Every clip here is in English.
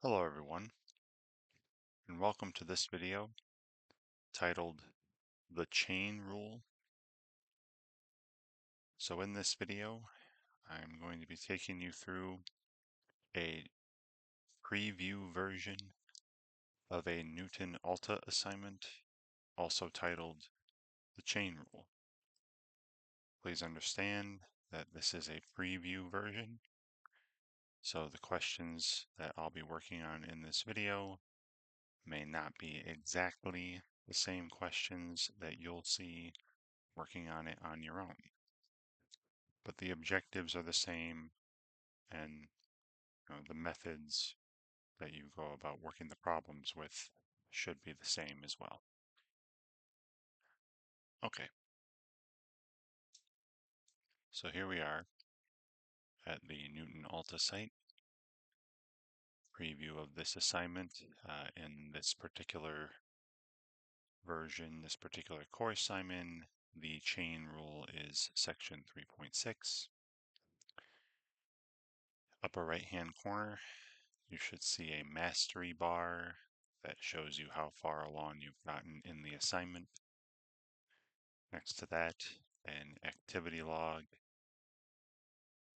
Hello everyone, and welcome to this video titled The Chain Rule. So in this video, I'm going to be taking you through a preview version of a Knewton Alta assignment, also titled The Chain Rule. Please understand that this is a preview version, so the questions that I'll be working on in this video may not be exactly the same questions that you'll see working on it on your own. But the objectives are the same, and the methods that you go about working the problems with should be the same as well. Okay, so here we are at the Knewton Alta site. Preview of this assignment. In this particular version, this particular course I'm in, the chain rule is section 3.6. Upper right hand corner, you should see a mastery bar that shows you how far along you've gotten in the assignment. Next to that, an activity log.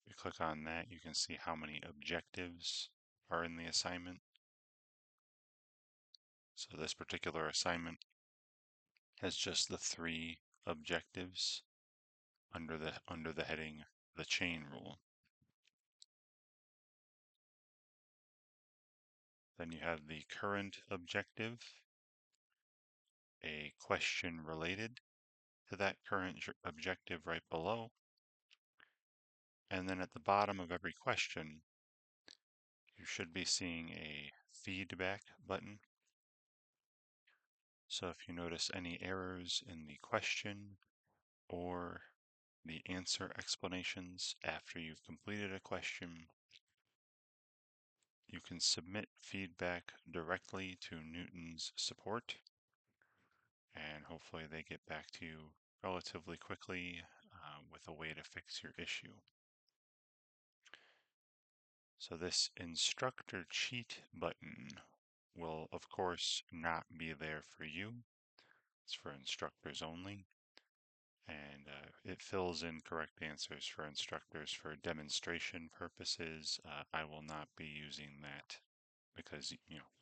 If you click on that, you can see how many objectives are in the assignment. So this particular assignment has just the 3 objectives under the heading the chain rule. Then you have the current objective, a question related to that current objective right below. And then at the bottom of every question, you should be seeing a feedback button. So if you notice any errors in the question or the answer explanations after you've completed a question, you can submit feedback directly to Knewton's support, and hopefully they get back to you relatively quickly with a way to fix your issue. So this instructor cheat button will of course not be there for you. It's for instructors only, and it fills in correct answers for instructors for demonstration purposes. I will not be using that because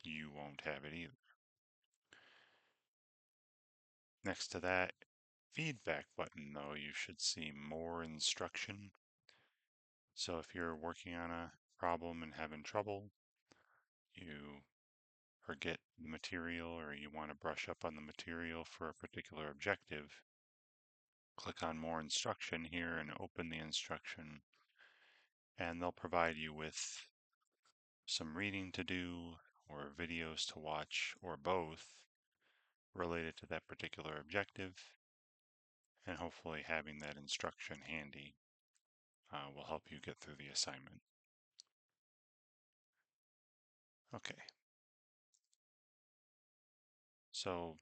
you won't have it either. Next to that feedback button, though, you should see more instruction. So if you're working on a problem and having trouble, you forget the material or you want to brush up on the material for a particular objective, click on more instruction here and open the instruction, and they'll provide you with some reading to do or videos to watch or both related to that particular objective, and hopefully having that instruction handy will help you get through the assignment. Okay. So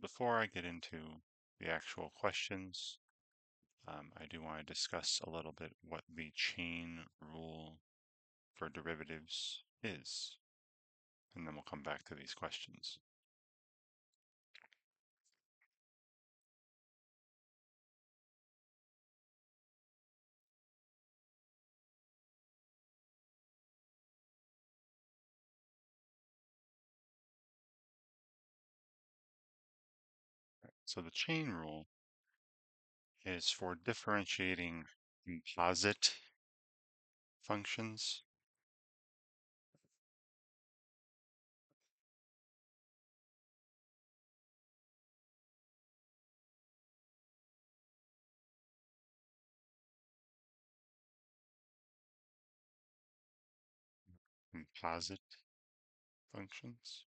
before I get into the actual questions, I do want to discuss a little bit what the chain rule for derivatives is, and then we'll come back to these questions. So the chain rule is for differentiating composite functions. Composite functions.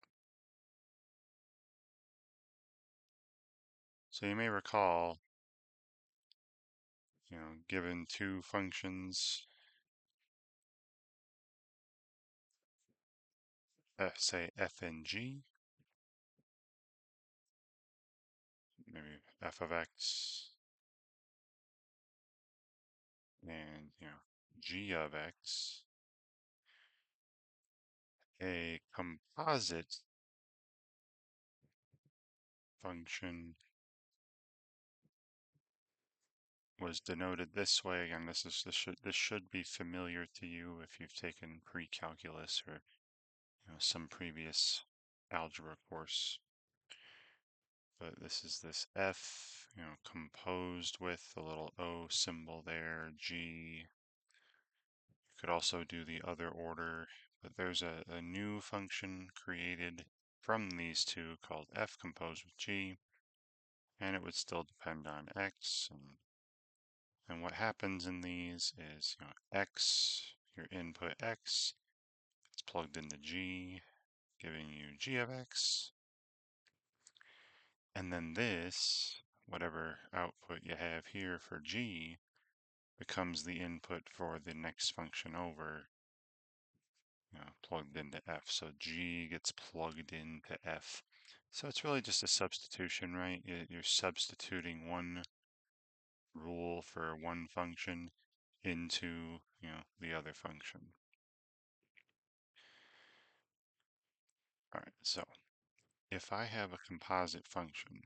So you may recall, given 2 functions, say f and g, maybe f of x and g of x, A composite function was denoted this way. Again, this should be familiar to you if you've taken pre-calculus or some previous algebra course. But this is this f, composed with a little O symbol there, G. You could also do the other order, but there's a new function created from these two called f composed with G, and it would still depend on x. And what happens in these is, x, your input x, it's plugged into G, giving you g of x. And then this, whatever output you have here for G, becomes the input for the next function over, plugged into f. So G gets plugged into f. So it's really just a substitution, right? You're substituting one rule for one function into, the other function. All right, so if I have a composite function,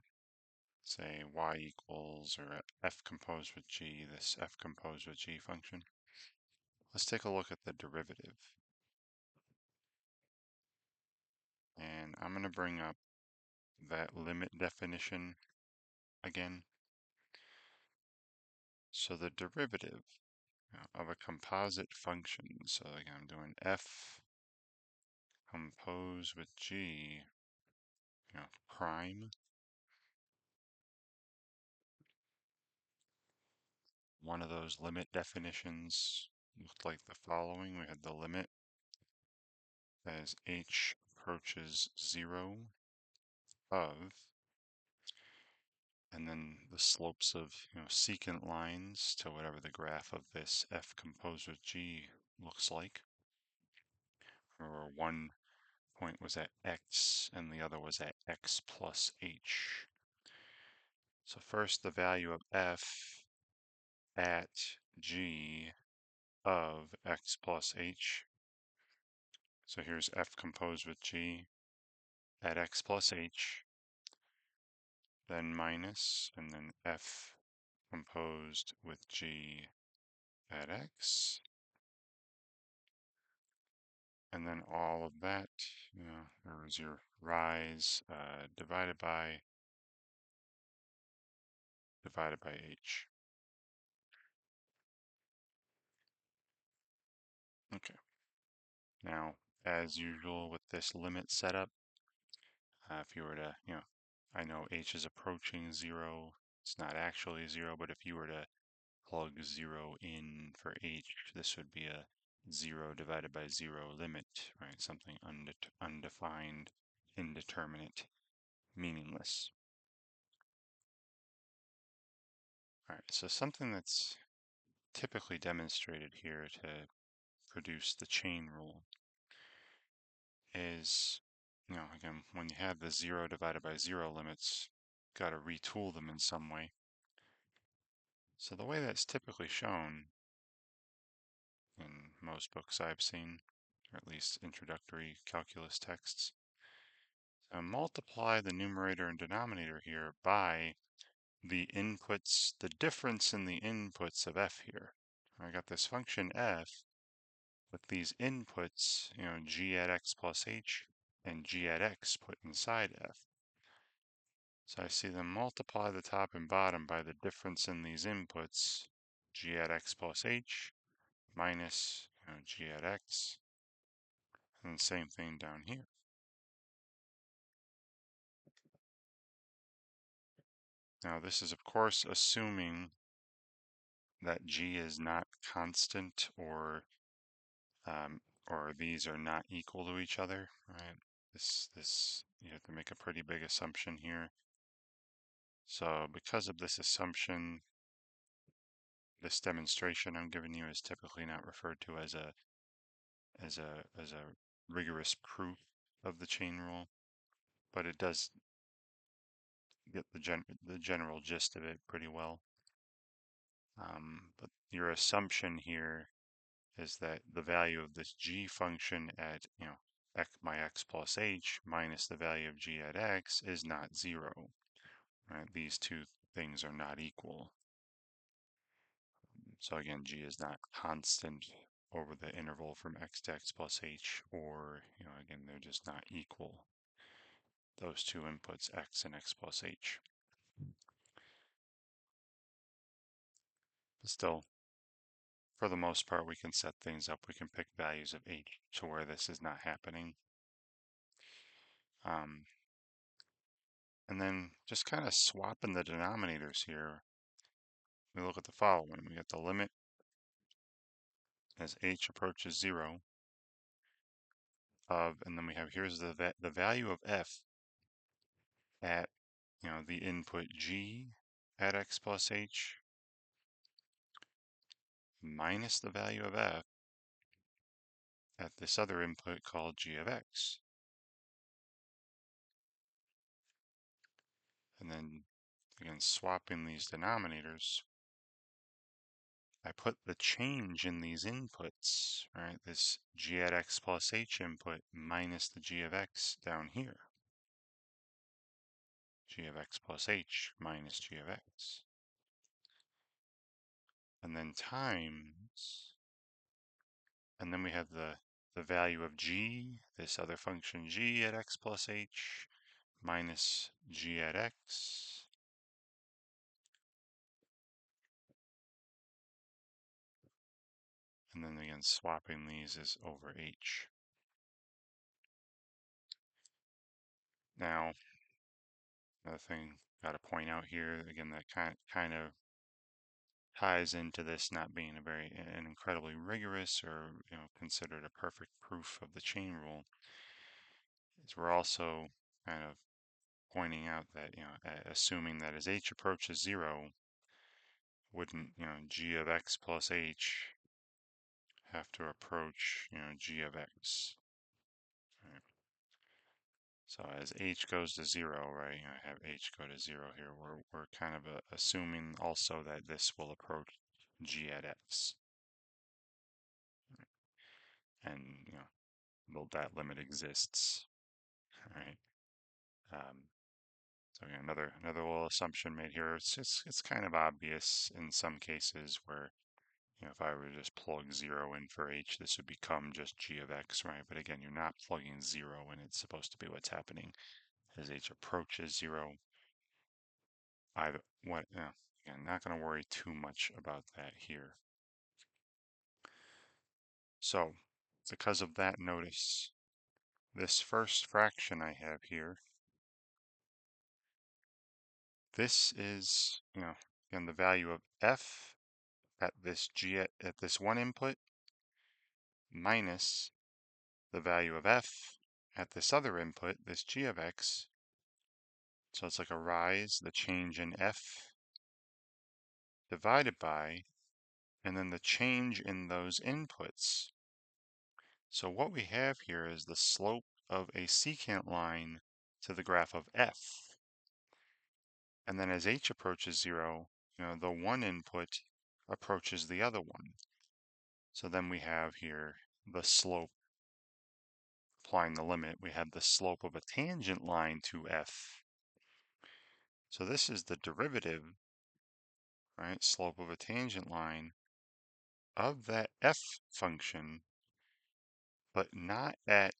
say y equals or f composed with g, this f composed with g function, let's take a look at the derivative. And I'm going to bring up that limit definition again. So the derivative of a composite function, so again, I'm doing f composed with g, prime. One of those limit definitions looked like the following. We had the limit as h approaches 0 of, and then the slopes of secant lines to whatever the graph of this f composed with g looks like. Remember, one point was at x and the other was at x plus h. So first, the value of f at g of x plus h. So here's f composed with g at x plus h, then minus, and then f composed with g at x, and then all of that, there is your rise divided by h. Okay. Now, as usual with this limit setup, if you were to, I know h is approaching 0. It's not actually 0, but if you were to plug 0 in for h, this would be a 0 divided by 0 limit, right? Something undefined, indeterminate, meaningless. All right, so something that's typically demonstrated here to produce the chain rule is, again, when you have the 0 divided by 0 limits, got to retool them in some way. So the way that's typically shown in most books I've seen, or at least introductory calculus texts, multiply the numerator and denominator here by the inputs, the difference in the inputs of f here. I got this function f with these inputs, g at x plus h and g at x put inside f. So I see them multiply the top and bottom by the difference in these inputs, g at x plus h minus g at x, and the same thing down here. Now this is of course assuming that g is not constant or these are not equal to each other, right? This you have to make a pretty big assumption here. So because of this assumption, this demonstration I'm giving you is typically not referred to as a rigorous proof of the chain rule, but it does get the general gist of it pretty well. But your assumption here is that the value of this g function at my x plus h minus the value of g at x is not 0. Right? These two things are not equal. So again, g is not constant over the interval from x to x plus h, or, again, they're just not equal, those two inputs, x and x plus h. But still, for the most part, we can set things up. We can pick values of h to where this is not happening. And then just kind of swapping the denominators here, we look at the following. We get the limit as h approaches 0 of, and then we have here's the value of f at, the input g at x plus h minus the value of f at this other input called g of x. And then, again, swapping these denominators, I put the change in these inputs, right? This g at x plus h input minus the g of x down here. G of x plus h minus g of x. And then times, and then we have the value of g, this other function g at x plus h minus g at x. And then again, swapping these is over h. Now, another thing got to point out here, again, that kind of ties into this not being an incredibly rigorous or considered a perfect proof of the chain rule, is we're also kind of pointing out that assuming that as h approaches 0, wouldn't g of x plus h have to approach g of x? Right? So as h goes to 0, right, I have h go to 0 here. We're kind of assuming also that this will approach g at x, and well, that limit exists, right? So again, another little assumption made here. It's kind of obvious in some cases where if I were to just plug 0 in for h, this would become just g of x, right? But again, you're not plugging 0 in. It's supposed to be what's happening as h approaches 0. Again, not going to worry too much about that here. So because of that, notice this first fraction I have here, this is, again, the value of f at this at this one input minus the value of f at this other input, this g of x. So it's like a rise, the change in f divided by, and then the change in those inputs. So what we have here is the slope of a secant line to the graph of f. And then as h approaches 0, the one input approaches the other one. So then we have here the slope, applying the limit, we have the slope of a tangent line to f. So this is the derivative, right, slope of a tangent line of that f function, but not at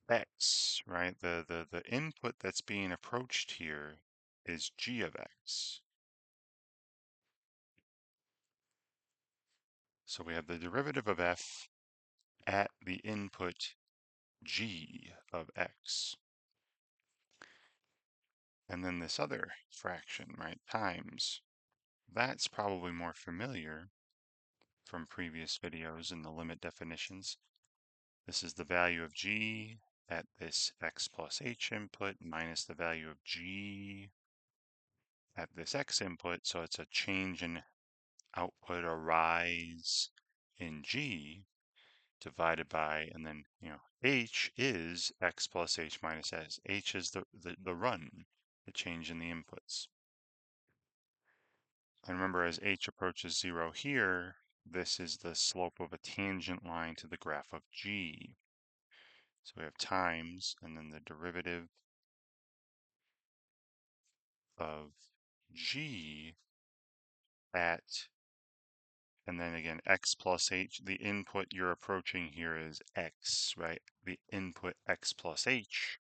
x, right? The input that's being approached here is g of x. So we have the derivative of f at the input g of x. And then this other fraction, right, times. That's probably more familiar from previous videos in the limit definitions. This is the value of g at this x plus h input minus the value of g at this x input. So it's a change in output, a rise in g divided by, and then h is x plus h minus s. H is the run, the change in the inputs. And remember, as h approaches 0 here, this is the slope of a tangent line to the graph of g. So we have times, and then the derivative of g at, and then again, x plus h. The input you're approaching here is x, right? The input x plus h,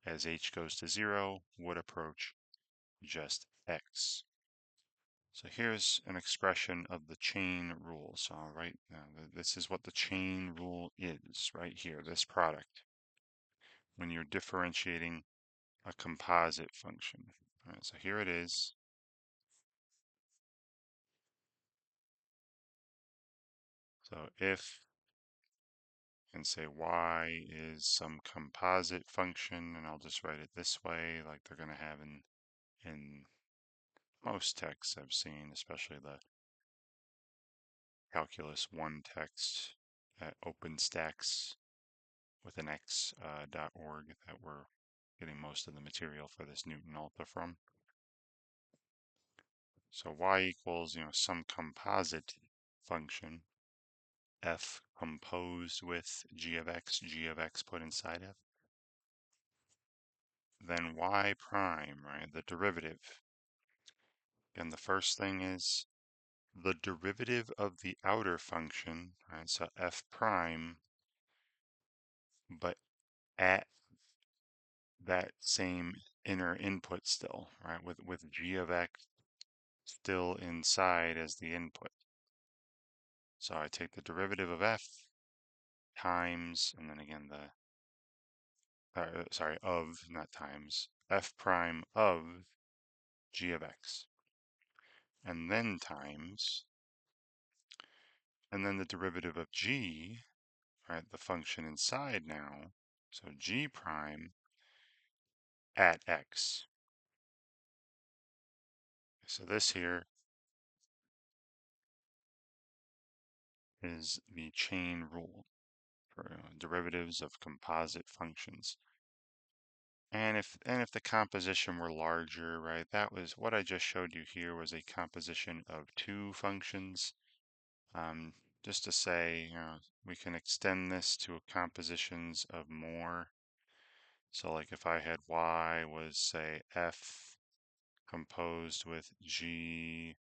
as h goes to 0, would approach just x. So here's an expression of the chain rule. So I'll write now, this is what the chain rule is right here, this product, when you're differentiating a composite function. All right, so here it is. So if, and say y is some composite function, and I'll just write it this way, like they're going to have in most texts I've seen, especially the Calculus 1 text at OpenStax with an x.org that we're getting most of the material for this Knewton Alta from. So y equals, some composite function, f composed with g of x put inside f. Then y prime, right, the derivative. And the first thing is the derivative of the outer function, right, so f prime, but at that same inner input still, right, with g of x still inside as the input. So I take the derivative of f times, and then again of, not times, f prime of g of x. And then times, and then the derivative of g, right, the function inside now, so g prime at x. So this here is the chain rule for derivatives of composite functions. And if the composition were larger, right, that was what I just showed you here was a composition of two functions. Just to say, we can extend this to compositions of more. So like if I had y was, say, f composed with g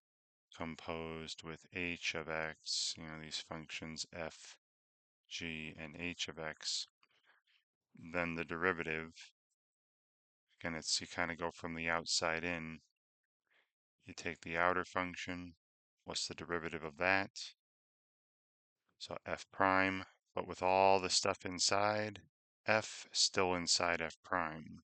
composed with h of x, these functions f, g, and h of x, then the derivative, again, you kind of go from the outside in. You take the outer function, what's the derivative of that? So f prime, but with all the stuff inside, f still inside f prime.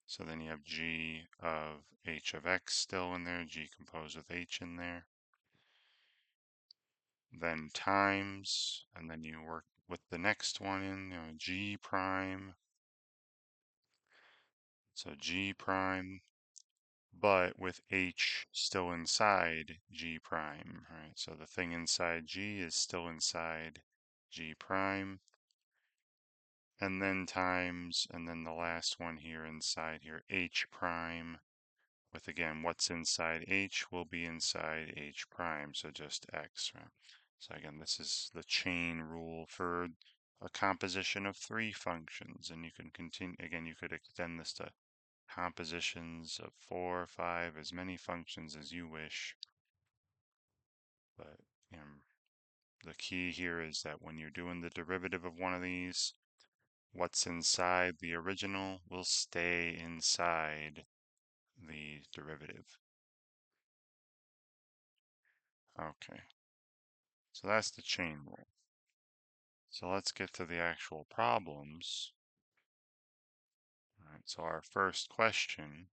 So then you have g of h of x still in there, g composed with h in there. Then times, and then you work with the next one in, g prime. So g prime, but with h still inside g prime, right? So the thing inside g is still inside g prime. And then times, and then the last one here inside here, h prime, with again, what's inside h will be inside h prime, so just x, right? So again, this is the chain rule for a composition of three functions, and you can continue, again, you could extend this to compositions of 4 or 5, as many functions as you wish. But the key here is that when you're doing the derivative of one of these, what's inside the original will stay inside the derivative. Okay, so that's the chain rule. So let's get to the actual problems. All right, so our first question,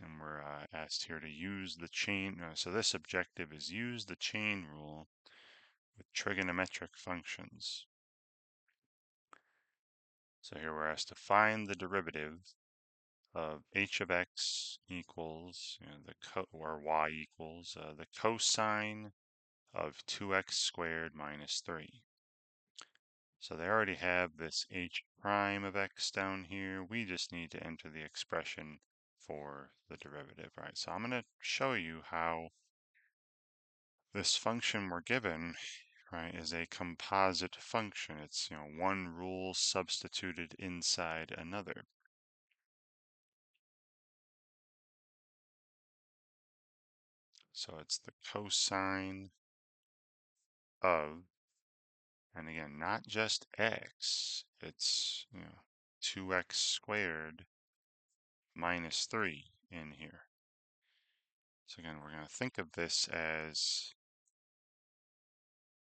and we're asked here to use the chain. So this objective is use the chain rule with trigonometric functions. So here we're asked to find the derivative of h of x equals, or y equals the cosine of 2x squared minus 3. So they already have this h prime of x down here. We just need to enter the expression for the derivative, right? So I'm going to show you how this function we're given, right, is a composite function. It's, one rule substituted inside another. So it's the cosine of, and again, not just x, it's, 2x squared minus 3 in here. So again, we're going to think of this as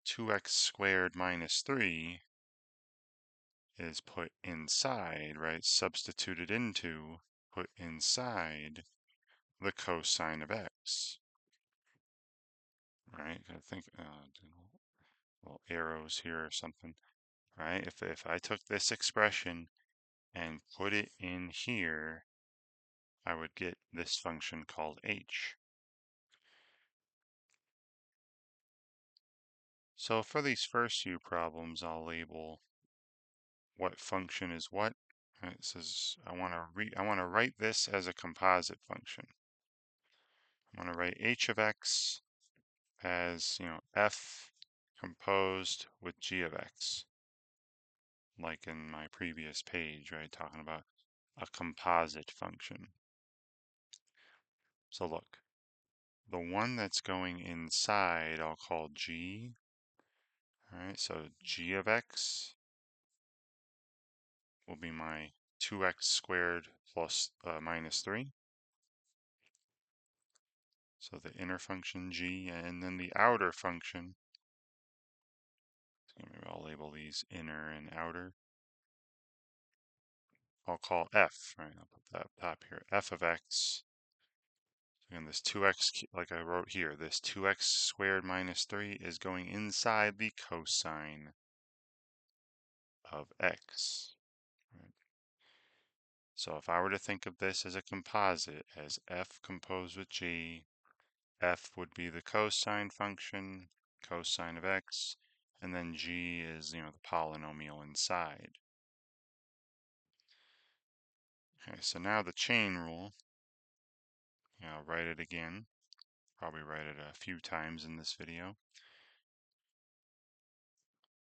2x squared minus 3 is put inside, right? Substituted into, put inside the cosine of x, right? I think little arrows here or something, right? If I took this expression and put it in here, I would get this function called h. So for these first few problems, I'll label what function is what. Right, it says I want to write this as a composite function. I want to write h of x as, f composed with g of x, like in my previous page, right, talking about a composite function. So look, the one that's going inside I'll call g. All right, so g of x will be my 2x squared plus minus 3. So the inner function g, and then the outer function, so maybe I'll label these inner and outer. I'll call f, right? I'll put that top here, f of x. And this 2x, like I wrote here, this 2x squared minus 3 is going inside the cosine of x. Right? So if I were to think of this as a composite, as f composed with g, f would be the cosine function, cosine of x, and then g is, the polynomial inside. Okay, so now the chain rule, I'll write it again. Probably write it a few times in this video.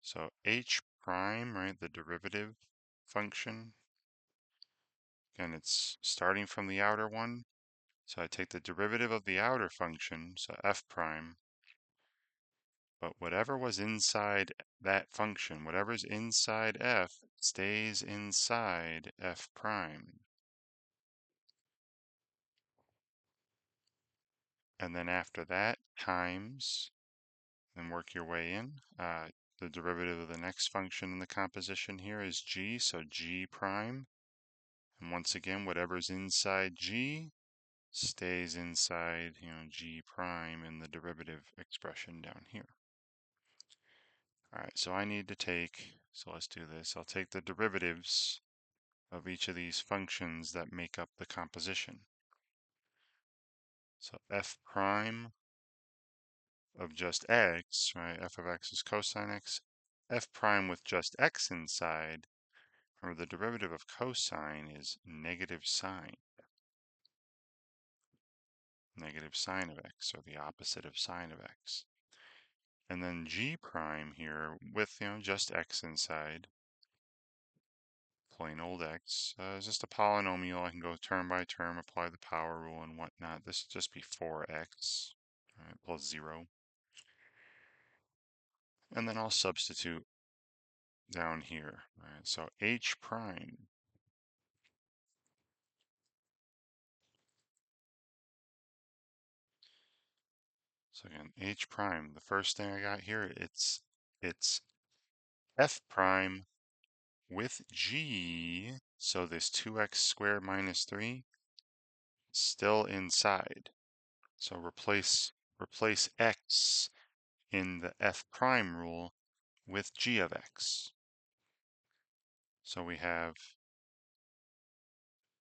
So h prime, right, the derivative function. Again, it's starting from the outer one. So I take the derivative of the outer function, so f prime, but whatever was inside that function, whatever's inside f, stays inside f prime. And then after that, times, then work your way in. The derivative of the next function in the composition here is g, so g prime. And once again, whatever's inside g stays inside, g prime in the derivative expression down here. All right, so I need to take, so let's do this. I'll take the derivatives of each of these functions that make up the composition. So f prime of just x, right? F of x is cosine x. F prime with just x inside, or the derivative of cosine is negative sine. Negative sine of x, or the opposite of sine of x. And then g prime here with, just x inside, plain old x, is just a polynomial. I can go term by term, apply the power rule and whatnot. This would just be 4x, right, plus 0. And then I'll substitute down here, right? So h prime So again, h prime, the first thing I got here, it's f prime with g, so this 2x squared minus 3 still inside. So replace x in the f prime rule with g of x. So we have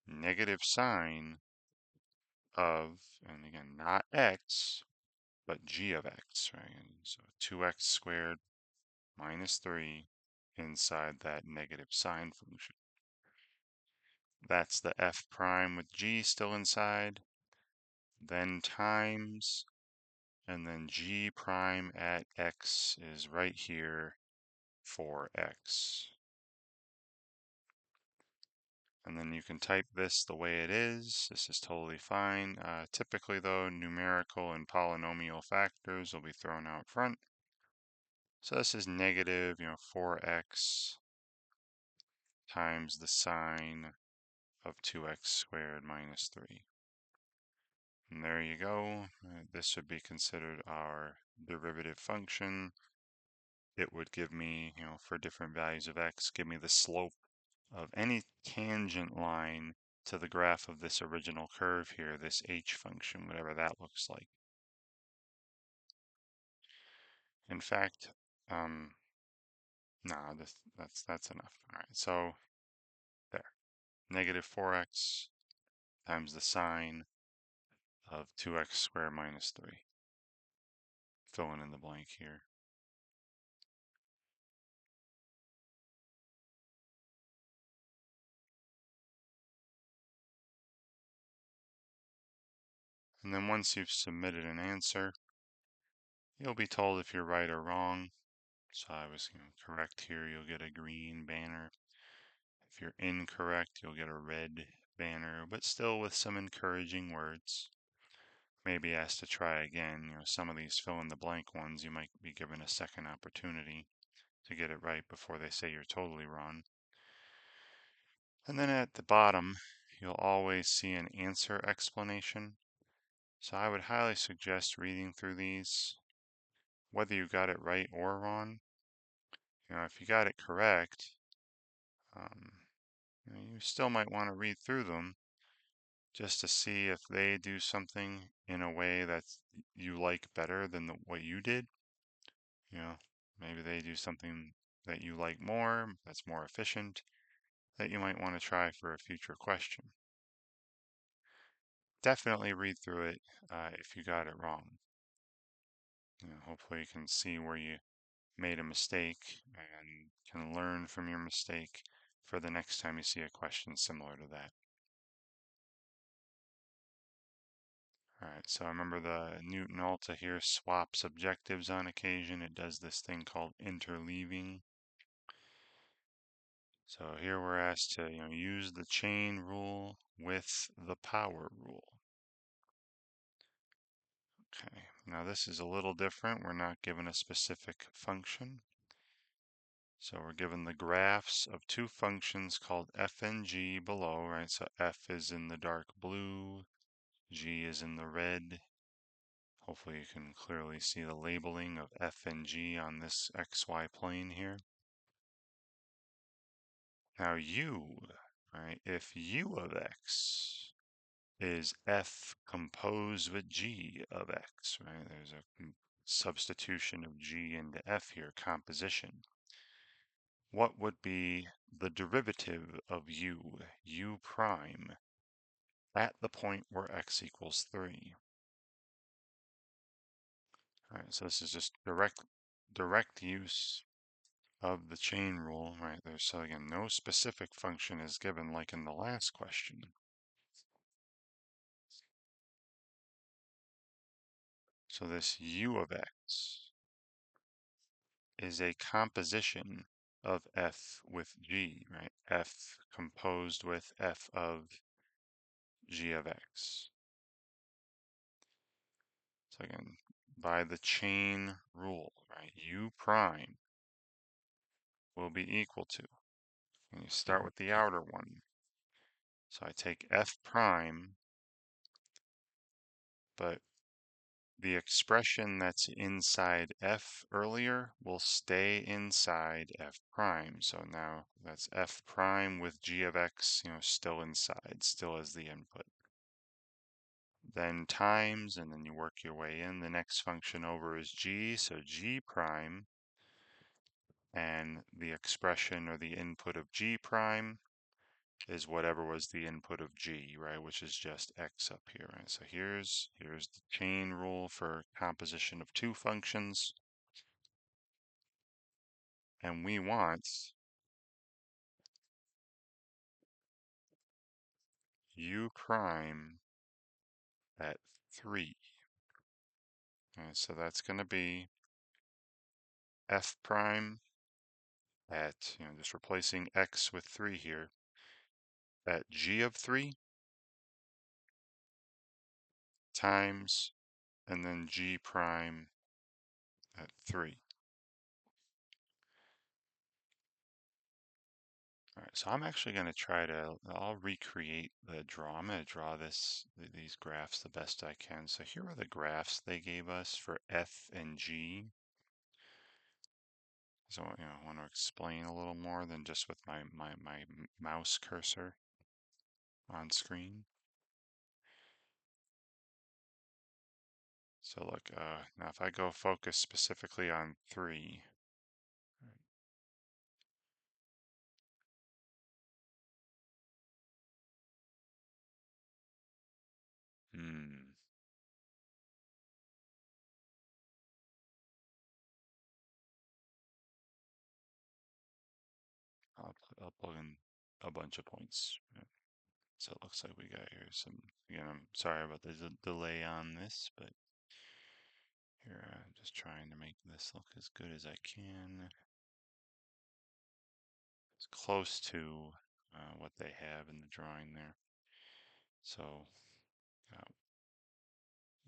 negative sine of, and again, not x, but g of x, right? And so 2x squared minus 3 inside that negative sine function. That's the f prime with g still inside. Then times, and then g prime at x is right here for x. And then you can type this the way it is. This is totally fine. Typically though, numerical and polynomial factors will be thrown out front. So this is negative, 4x times the sine of 2x squared minus 3. And there you go. This would be considered our derivative function. It would give me, for different values of x, give me the slope of any tangent line to the graph of this original curve here, this h function, whatever that looks like. In fact, no, that's enough. All right, so there, negative 4x times the sine of 2x squared minus 3. Filling in the blank here. And then once you've submitted an answer, you'll be told if you're right or wrong. So I was correct here, you'll get a green banner. If you're incorrect, you'll get a red banner, but still with some encouraging words. Maybe asked to try again. Some of these fill in the blank ones, you might be given a second opportunity to get it right before they say you're totally wrong. And then at the bottom, you'll always see an answer explanation. So I would highly suggest reading through these, whether you got it right or wrong. If you got it correct, you still might want to read through them just to see if they do something in a way that you like better than what you did. Maybe they do something that you like more, that's more efficient, that you might want to try for a future question. Definitely read through it if you got it wrong. Hopefully you can see where you made a mistake and can learn from your mistake for the next time you see a question similar to that. Alright, so remember the Knewton Alta here swaps objectives on occasion. It does this thing called interleaving. So here we're asked to use the chain rule with the power rule. Okay, now this is a little different. We're not given a specific function. So we're given the graphs of two functions called f and g below, right? So f is in the dark blue, g is in the red. Hopefully you can clearly see the labeling of f and g on this xy plane here. Now u, right? If u of x is f composed with g of x, right? There's a substitution of g into f here, composition. What would be the derivative of u prime, at the point where x equals 3? All right, so this is just direct use of the chain rule, right? So again, no specific function is given like in the last question. So this u of x is a composition of f with g, right? F composed with f of g of x. So again, by the chain rule, right? U prime will be equal to, and you start with the outer one. So I take f prime, but the expression that's inside f earlier will stay inside f prime. So now that's f prime with g of x, still inside, still as the input. Then times, and then you work your way in. The next function over is g, so g prime, and the expression or the input of g prime is whatever was the input of g, right, which is just x up here, right? So here's the chain rule for composition of two functions, and we want u prime at 3. Okay, so that's going to be f prime at, just replacing x with 3 here, at g of 3 times, and then g prime at 3. All right, so I'm actually going to I'll recreate the draw. I'm going to draw these graphs the best I can. So here are the graphs they gave us for f and g. So, I want to explain a little more than just with my mouse cursor on screen. So look, now if I go focus specifically on 3, hmm, I'll plug in a bunch of points. So it looks like we got here some, again, I'm sorry about the delay on this, but here I'm just trying to make this look as good as I can. As close to what they have in the drawing there. So uh,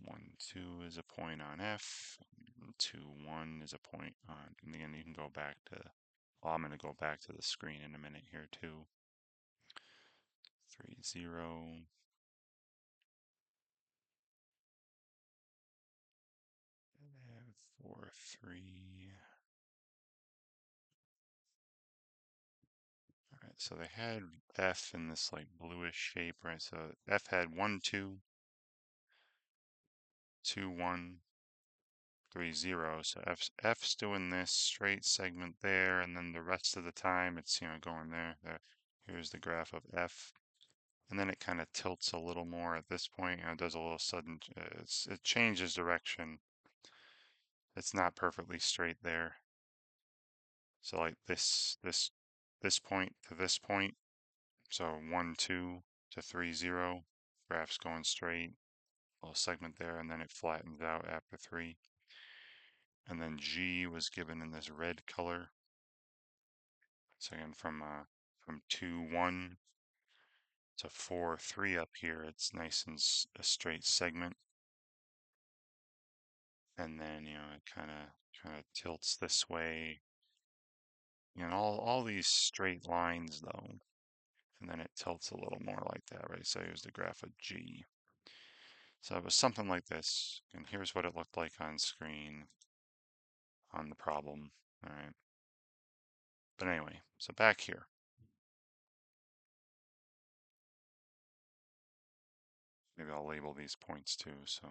1, 2 is a point on F, 2, 1 is a point on, and again, you can go back to, well, I'm going to go back to the screen in a minute here too. 3, 0. 4, 3. All right, so they had F in this like bluish shape, right? So F had 1, 2, 2, 1, 3, 0. So F's doing this straight segment there, and then the rest of the time it's, going there. Here's the graph of F. And then it kind of tilts a little more at this point. It does a little sudden, it changes direction. It's not perfectly straight there. So like this point to this point. So 1, 2 to 3, 0. Graph's going straight. Little segment there, and then it flattens out after 3. And then G was given in this red color. So again, from 2, 1 to 4, 3 up here, it's nice and a straight segment. And then, it kind of tilts this way. All these straight lines though, and then it tilts a little more like that, right? So here's the graph of G. So it was something like this, and here's what it looked like on screen on the problem, all right? But anyway, so back here. Maybe I'll label these points too, so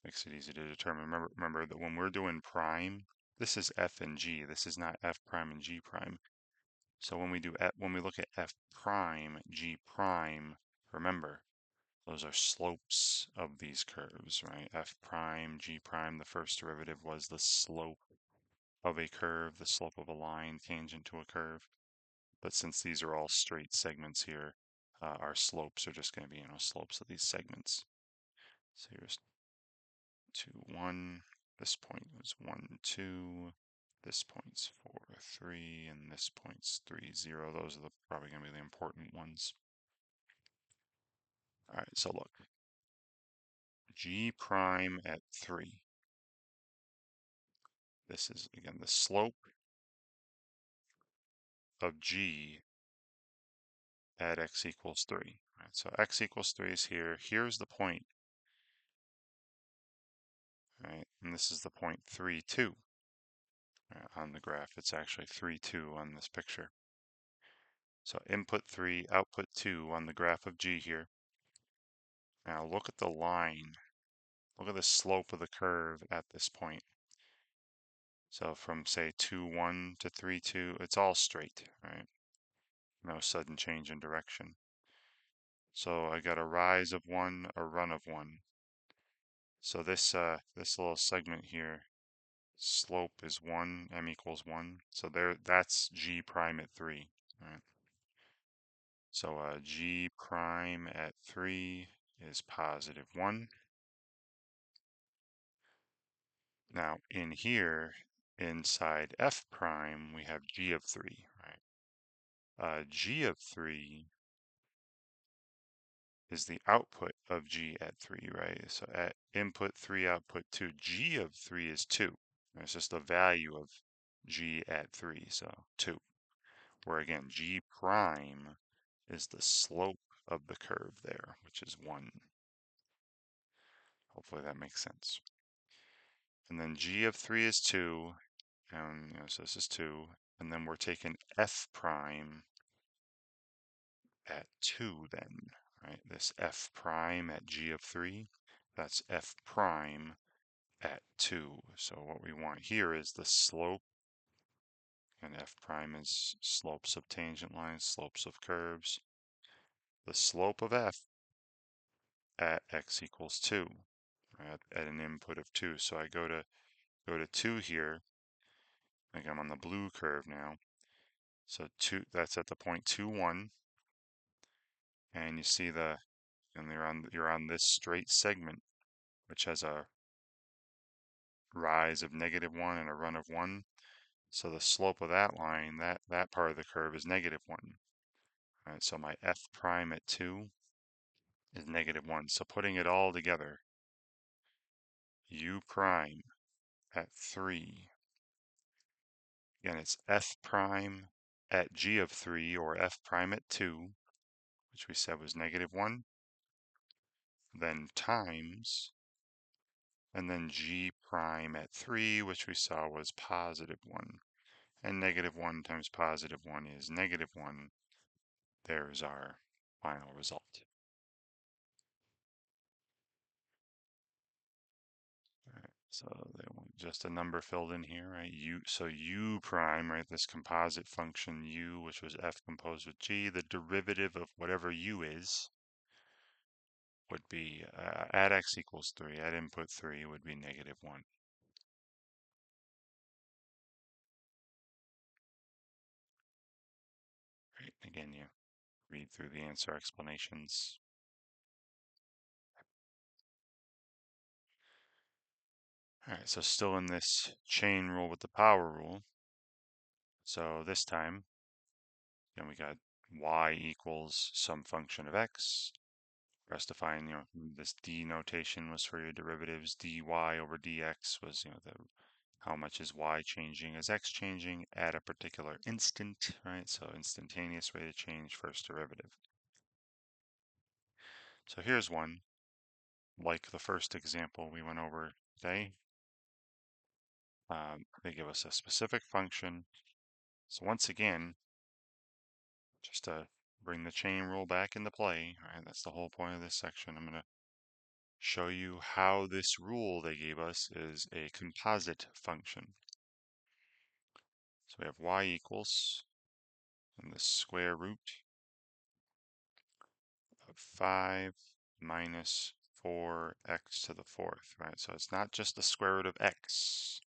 makes it easy to determine. Remember that when we're doing prime, this is f and g. This is not f prime and g prime. So when we look at f prime, g prime, remember those are slopes of these curves, right? F prime, g prime, the first derivative was the slope of a curve, the slope of a line tangent to a curve. But since these are all straight segments here, our slopes are just going to be, slopes of these segments. So here's 2, 1. This point was 1, 2. This point's 4, 3, and this point's 3, 0. Those are probably going to be the important ones. All right, so look. G prime at 3. This is, again, the slope of G at x equals 3. All right, so x equals 3 is here. Here's the point. Right, and this is the point 3, 2. On the graph, it's actually 3, 2 on this picture. So input 3, output 2 on the graph of G here. Now look at the line. Look at the slope of the curve at this point. So from say 2, 1 to 3, 2, it's all straight, right? No sudden change in direction. So I got a rise of 1, a run of 1. So this little segment here, slope is 1, m equals 1. So that's G prime at 3, right? So G prime at 3 is positive 1. Now in here, inside f prime, we have g of 3, right? G of 3 is the output of g at 3, right? So at input 3, output 2, g of 3 is 2. It's just the value of g at 3, so 2. Where again, g prime is the slope of the curve there, which is 1. Hopefully that makes sense. And then g of 3 is 2, and so this is 2. And then we're taking f prime at 2 then, right? This f prime at g of 3, that's f prime at 2. So what we want here is the slope, and f prime is slopes of tangent lines, slopes of curves. The slope of f at x equals 2, right, at an input of 2. So I go to 2 here. Like I'm on the blue curve now. So 2, that's at the point 2, 1. And you see and you're on this straight segment, which has a rise of -1 and a run of 1. So the slope of that line, that part of the curve is -1. All right, so my f prime at 2 is -1. So putting it all together, u prime at 3. Again, it's f prime at g of 3, or f prime at 2, which we said was -1, then times, and then g prime at 3, which we saw was +1. And -1 times +1 is -1. There's our final result. All right, so they want just a number filled in here, right? So u prime, right? This composite function u, which was f composed with g, the derivative of whatever u is, would be at x equals 3, at input 3 would be -1. Right? Again, you read through the answer explanations. All right, so still in this chain rule with the power rule. So this time, again, we got y equals some function of x. For us to find, this d notation was for your derivatives. dy over dx was, how much is y changing, is x changing at a particular instant, right? So instantaneous rate of change, first derivative. So here's one, like the first example we went over today. They give us a specific function. So once again, just to bring the chain rule back into play, right? That's the whole point of this section. I'm going to show you how this rule they gave us is a composite function. So we have y equals, and the square root of 5 minus 4x to the 4th, right? So it's not just the square root of x.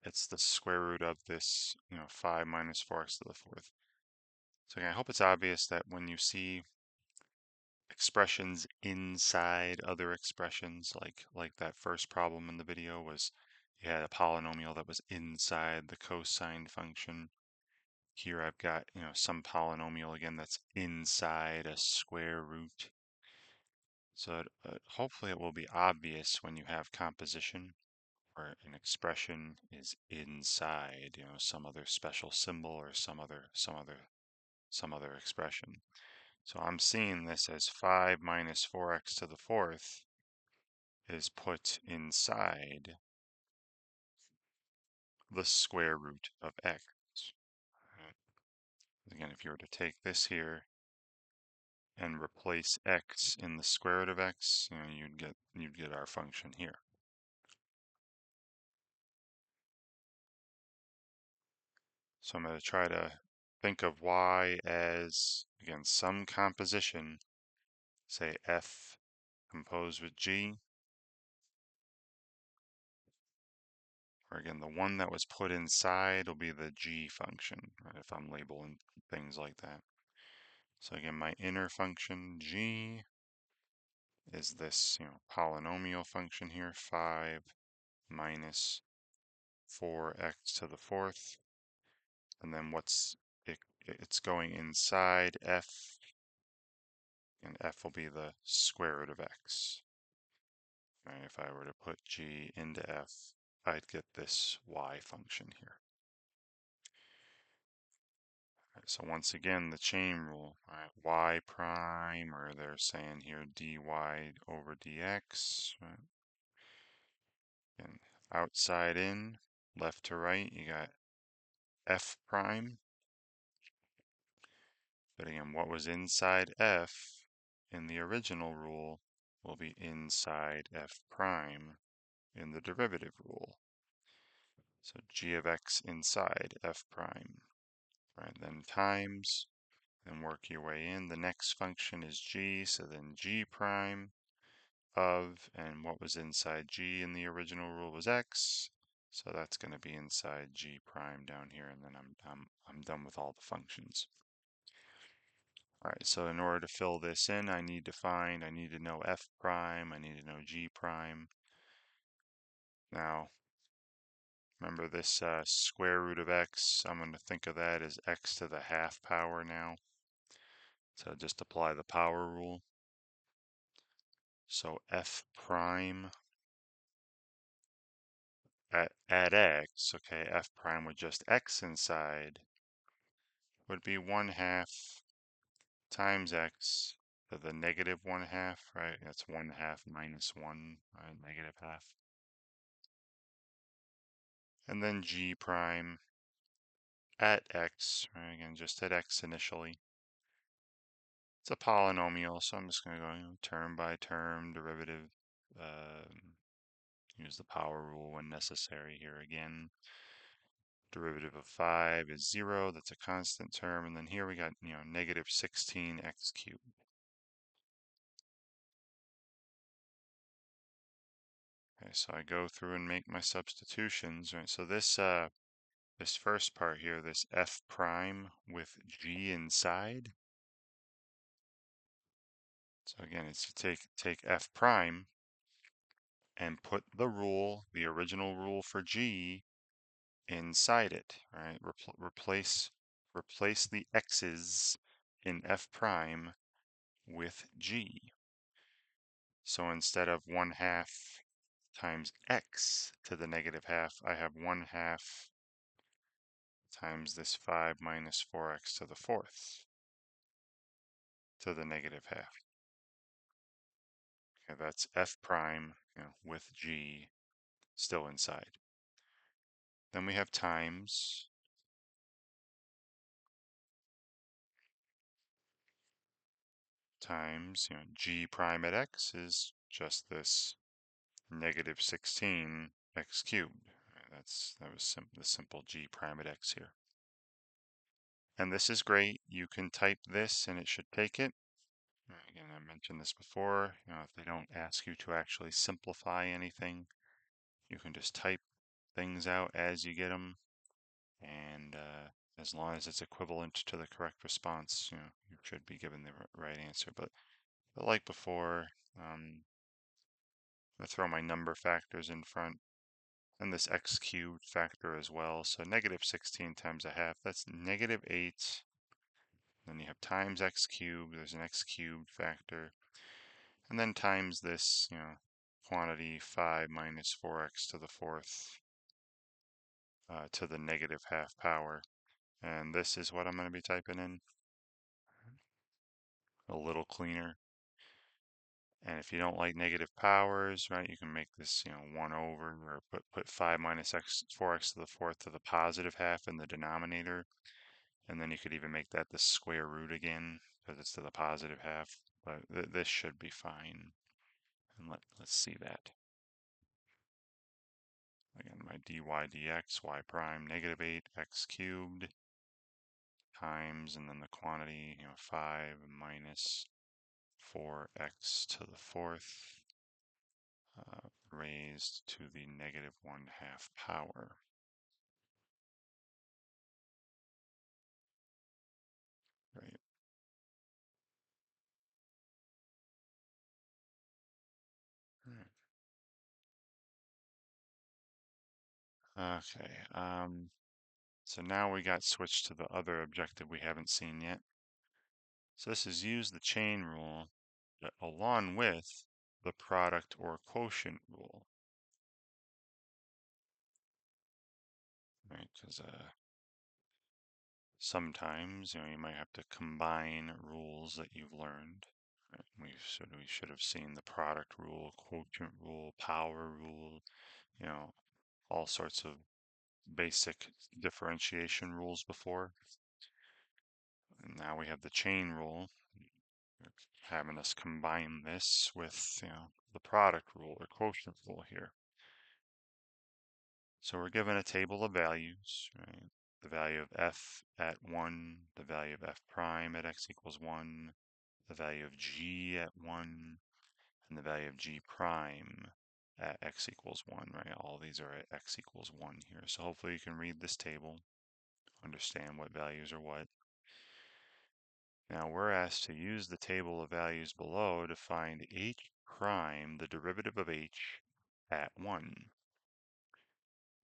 It's the square root of this, 5 minus 4x to the 4th. So again, I hope it's obvious that when you see expressions inside other expressions, like that first problem in the video was you had a polynomial that was inside the cosine function. Here I've got, some polynomial again that's inside a square root. So hopefully it will be obvious when you have composition where an expression is inside, some other special symbol or some other expression. So I'm seeing this as 5 minus 4x to the 4th is put inside the square root of x. Right. Again, if you were to take this here and replace x in the square root of x, you'd get our function here. So I'm going to try to think of y as, again, some composition, say f composed with g, or again, the one that was put inside will be the g function, right, if I'm labeling things like that. So again, my inner function g is this, polynomial function here, 5 minus 4x to the fourth. And then it's going inside f, and f will be the square root of x. Right, if I were to put g into f, I'd get this y function here. Right, so once again, the chain rule, right, y prime, or they're saying here dy over dx. Right? And outside in, left to right, you got f prime. But again, what was inside f in the original rule will be inside f prime in the derivative rule. So g of x inside f prime. Right, then times, and work your way in. The next function is g, so then g prime of, and what was inside g in the original rule was x, so that's going to be inside g prime down here, and then I'm done with all the functions. All right, so in order to fill this in, I need to know f prime, I need to know g prime. Now, remember this square root of x, I'm going to think of that as x to the half power now. So just apply the power rule. So f prime at x, okay, f prime with just x inside would be 1/2 times x to the negative 1/2, right? That's 1/2 minus 1, right? Negative half. And then g prime at x, right? Again, just at x initially. It's a polynomial, so I'm just going to go term by term, derivative, use the power rule when necessary here again. Derivative of 5 is 0, that's a constant term, and then here we got, negative 16x cubed. Okay, so I go through and make my substitutions, right? So this first part here, this f prime with g inside. So again, it's to take f prime and put the rule, the original rule for g, inside it, right? Replace the x's in f prime with g. So instead of 1/2 times x to the negative half, I have 1/2 times this 5 minus 4x to the fourth to the negative half. Okay, that's f prime, with g still inside. Then we have times g prime at x is just this negative 16 x cubed. That was the simple g prime at x here. And this is great. You can type this and it should take it. Again, I mentioned this before, if they don't ask you to actually simplify anything, you can just type things out as you get them, and as long as it's equivalent to the correct response, you should be given the right answer. But like before, I'm going to throw my number factors in front, and this x cubed factor as well. So negative 16 times 1/2, that's negative 8. Then you have times x cubed, there's an x cubed factor. And then times this, quantity 5 minus 4x to the fourth to the negative half power. And this is what I'm going to be typing in. A little cleaner. And if you don't like negative powers, right, you can make this, 1 over, or put 5 minus 4x to the fourth to the positive half in the denominator. And then you could even make that the square root again, because it's to the positive half. But this should be fine. And let's see that. Again, my dy dx, y prime, negative 8x cubed, times, and then the quantity, 5 minus 4x to the fourth, raised to the negative 1/2 power. Right. Right. Okay, so now we got switched to the other objective we haven't seen yet. So this is use the chain rule along with the product or quotient rule, right? Because sometimes, you might have to combine rules that you've learned. Right? We should have seen the product rule, quotient rule, power rule, all sorts of basic differentiation rules before. And now we have the chain rule, having us combine this with, the product rule or quotient rule here. So we're given a table of values, right? The value of f at 1, the value of f prime at x equals 1, the value of g at 1, and the value of g prime at x equals 1, right? All these are at x equals 1 here. So hopefully you can read this table, understand what values are what. Now we're asked to use the table of values below to find h prime, the derivative of h, at 1.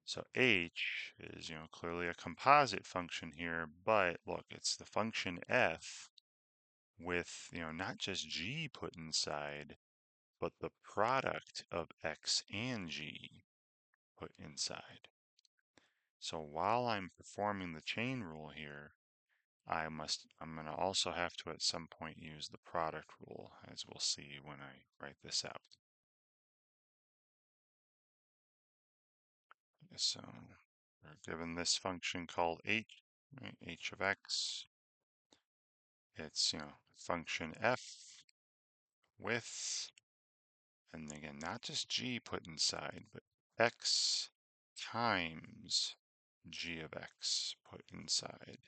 So h is, clearly a composite function here, but look, it's the function f with, not just g put inside, but the product of x and g put inside. So while I'm performing the chain rule here, I'm going to also have to at some point use the product rule, as we'll see when I write this out. So we're given this function called h, right? H of x. It's, function f with, and again, not just g put inside, but x times g of x put inside.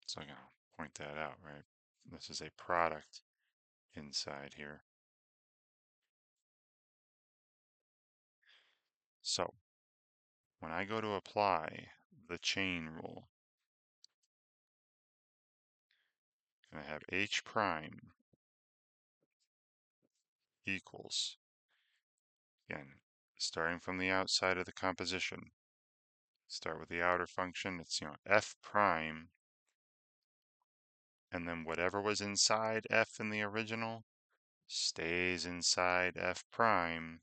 So I'm going to point that out, right? This is a product inside here. So when I go to apply the chain rule, I have h prime equals, again, starting from the outside of the composition, start with the outer function, it's, f prime, and then whatever was inside f in the original stays inside f prime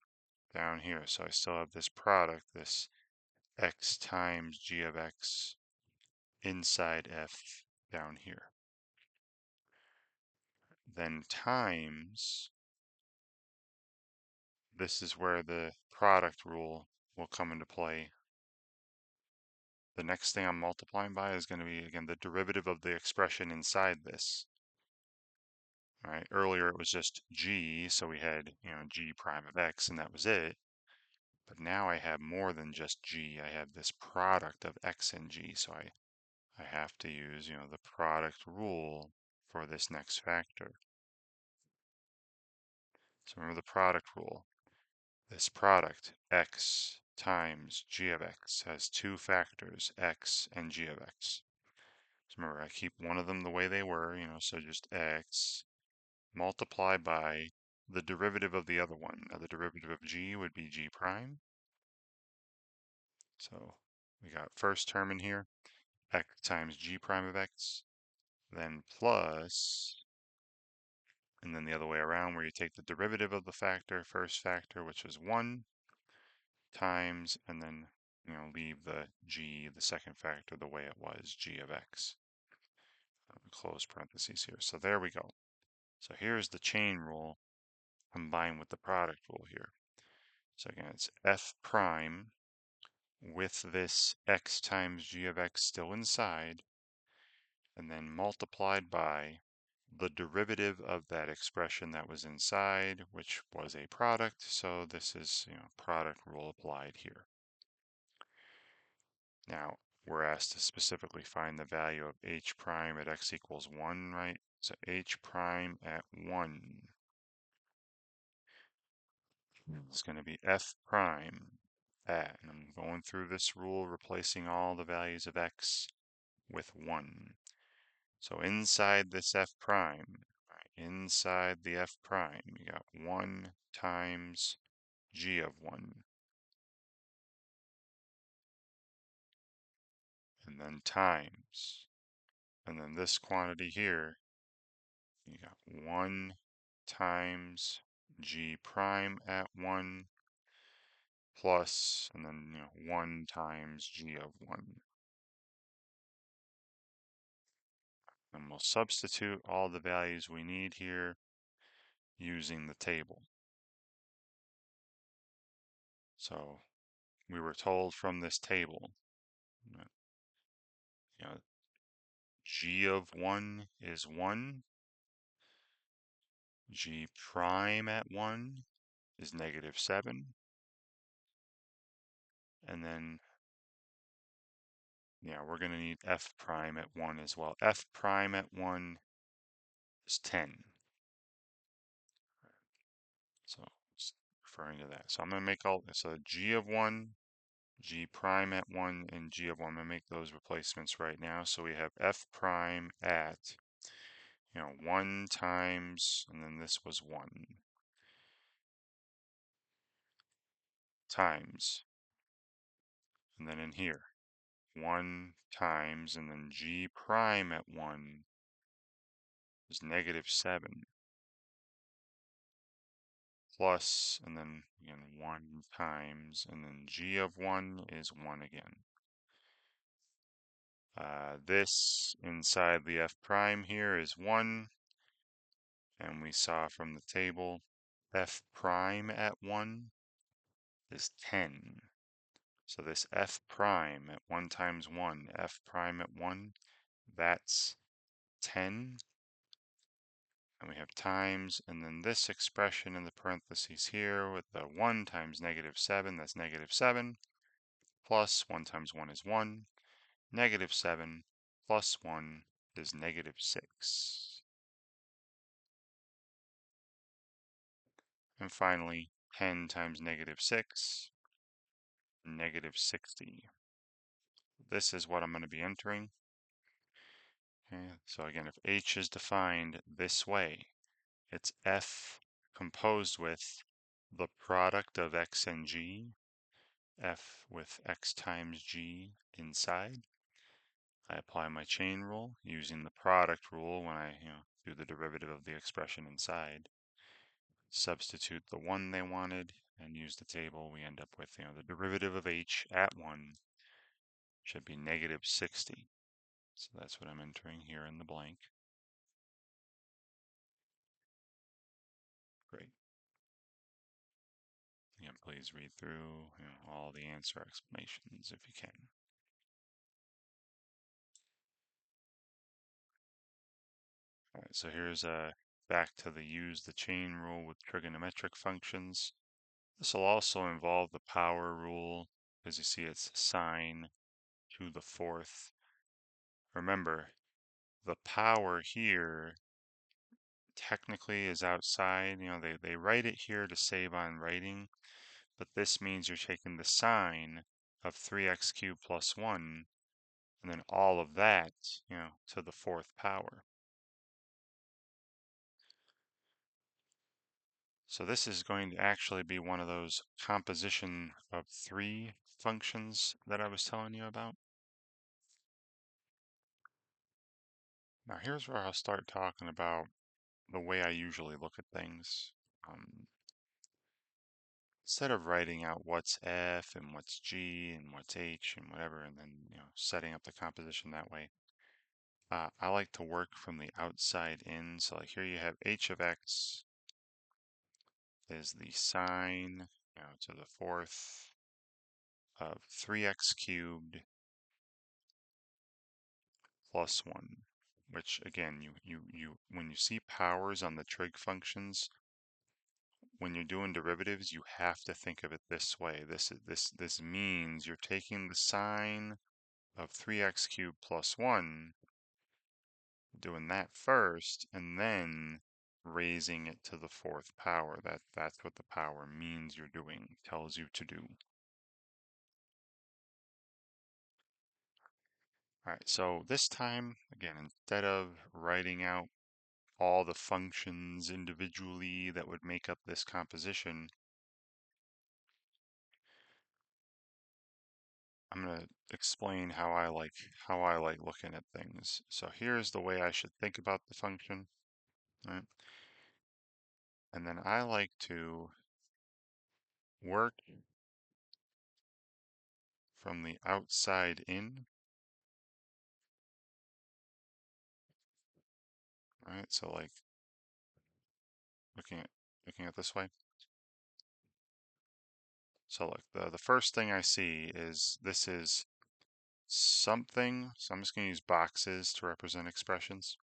down here. So I still have this product, this x times g of x inside f down here. Then times, this is where the product rule will come into play. The next thing I'm multiplying by is going to be, again, the derivative of the expression inside this. All right, earlier it was just g, so we had, g prime of x, and that was it. But now I have more than just g. I have this product of x and g, so I have to use, the product rule for this next factor. So remember the product rule. This product, x times g of x, has two factors, x and g of x. So remember, I keep one of them the way they were, so just x multiplied by the derivative of the other one. Now the derivative of g would be g prime. So we got first term in here, x times g prime of x, then plus, and then the other way around where you take the derivative of the factor, first factor, which is 1, times, and then, leave the g, the second factor, the way it was, g of x. Close parentheses here. So there we go. So here's the chain rule combined with the product rule here. So again, it's f prime with this x times g of x still inside, and then multiplied by the derivative of that expression that was inside, which was a product. So this is, product rule applied here. Now, we're asked to specifically find the value of h prime at x equals 1, right? So h prime at 1 is going to be f prime at, and I'm going through this rule, replacing all the values of x with 1. So inside this f prime, inside the f prime, you got 1 times g of 1. And then times. And then this quantity here, you got 1 times g prime at 1 plus, and then 1 times g of 1. And we'll substitute all the values we need here using the table. So we were told from this table, g of 1 is 1, g prime at 1 is -7, and then we're going to need f prime at 1 as well. F prime at 1 is 10. So it's referring to that. So I'm going to make all this. So g of 1, g prime at 1, and g of 1. I'm going to make those replacements right now. So we have f prime at 1 times, and then this was 1 times, and then in here 1 times, and then g prime at 1 is -7 plus, and then again 1 times, and then g of 1 is 1 again. This inside the f prime here is 1, and we saw from the table f prime at 1 is 10. So this f prime at 1 times 1, f prime at 1, that's 10. And we have times, and then this expression in the parentheses here with the 1 times -7, that's -7, plus 1 times 1 is 1, -7 plus 1 is -6. And finally, 10 times -6, -60. This is what I'm going to be entering. Okay, so again, if h is defined this way, it's f composed with the product of x and g, f with x times g inside. I apply my chain rule using the product rule when I do the derivative of the expression inside. Substitute the 1 they wanted and use the table. We end up with the derivative of h at 1 should be -60. So that's what I'm entering here in the blank. Great. Again, please read through all the answer explanations if you can. All right, so here's back to the use the chain rule with trigonometric functions. This will also involve the power rule. As you see, it's sine to the 4th. Remember, the power here technically is outside. They write it here to save on writing, but this means you're taking the sine of 3x cubed plus 1, and then all of that, to the 4th power. So this is going to actually be one of those composition of 3 functions that I was telling you about. Now here's where I'll start talking about the way I usually look at things. Instead of writing out what's f and what's g and what's h and whatever, and then setting up the composition that way, I like to work from the outside in. So like here you have h of x is the sine to the 4th of 3x cubed plus 1, which again, when you see powers on the trig functions, when you're doing derivatives, you have to think of it this way. This means you're taking the sine of 3x cubed plus 1, doing that first, and then raising it to the 4th power. That's what the power means you're doing, tells you to do. All right, so this time, again, instead of writing out all the functions individually that would make up this composition, I'm going to explain how I like looking at things. So here's the way I should think about the function, right? And then I like to work from the outside in, right? So like looking at this way. So look, the first thing I see is this is something. So I'm just going to use boxes to represent expressions.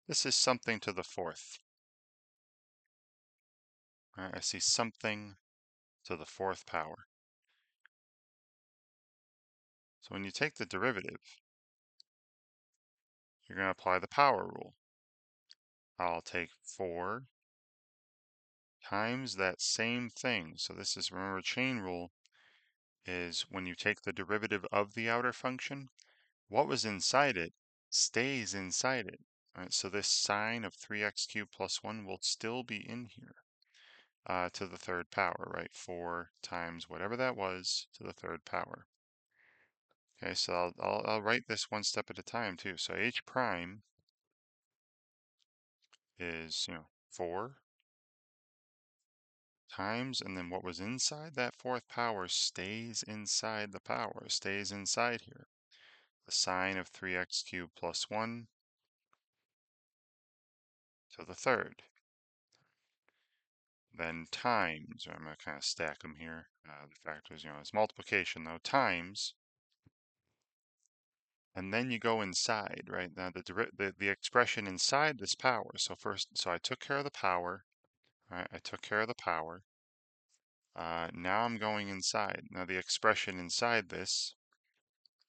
This is something to the fourth. Right? I see something to the fourth power. So when you take the derivative, you're going to apply the power rule. I'll take 4 times that same thing. So this is, remember, chain rule is when you take the derivative of the outer function, what was inside it stays inside it. Right? So this sine of 3x cubed plus 1 will still be in here to the third power, right? 4 times whatever that was to the third power. Okay, so I'll write this one step at a time too. So h prime is, 4 times, and then what was inside that fourth power stays inside the power, stays inside here. The sine of 3x cubed plus 1 to the third. Then times, I'm going to kind of stack them here. The factors, it's multiplication though, times. And then you go inside, right? Now the expression inside this power. So I took care of the power, right? I took care of the power. Now I'm going inside. Now the expression inside this,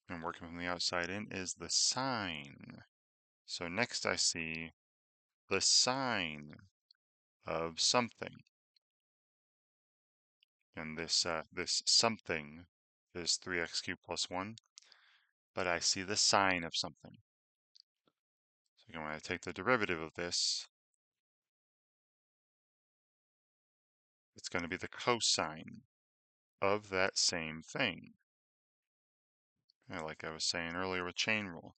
and working from the outside in, is the sine. So next I see the sine of something. And this something is 3x cubed plus 1. But I see the sine of something. So again, when I take the derivative of this, it's going to be the cosine of that same thing. Like I was saying earlier with chain rule,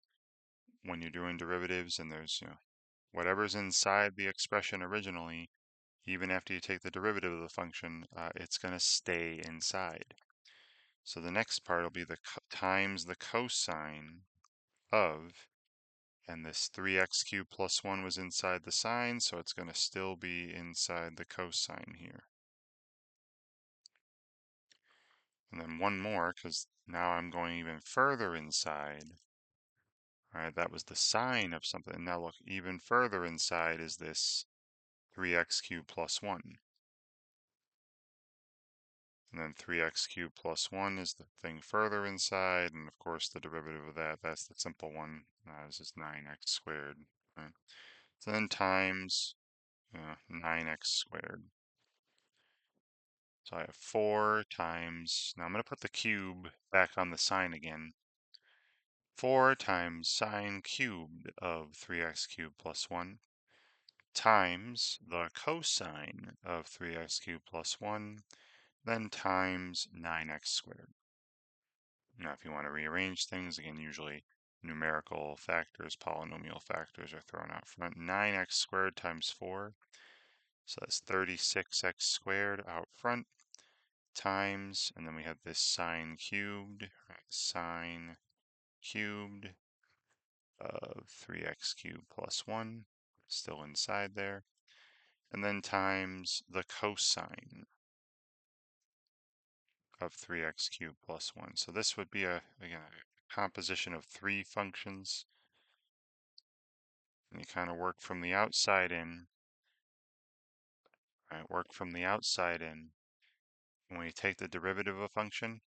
when you're doing derivatives and there's, whatever's inside the expression originally, even after you take the derivative of the function, it's going to stay inside. So the next part will be the times the cosine of, and this 3x cubed plus 1 was inside the sine, so it's going to still be inside the cosine here. And then one more, because now I'm going even further inside. All right, that was the sine of something. Now look, even further inside is this 3x cubed plus 1. And then 3x cubed plus 1 is the thing further inside, and of course the derivative of that, that's the simple one, is just 9x squared. Right? So then times 9x squared. So I have 4 times, now I'm going to put the cube back on the sign again. 4 times sine cubed of 3x cubed plus 1 times the cosine of 3x cubed plus 1, then times 9x squared. Now, if you want to rearrange things, again, usually numerical factors, polynomial factors are thrown out front. 9x squared times 4, so that's 36x squared out front, times, and then we have this sine cubed, right? Sine cubed of 3x cubed plus 1, still inside there, and then times the cosine of 3x cubed plus 1. So this would be, again, a composition of 3 functions, and you kind of work from the outside in, right? Work from the outside in. When you take the derivative of a function,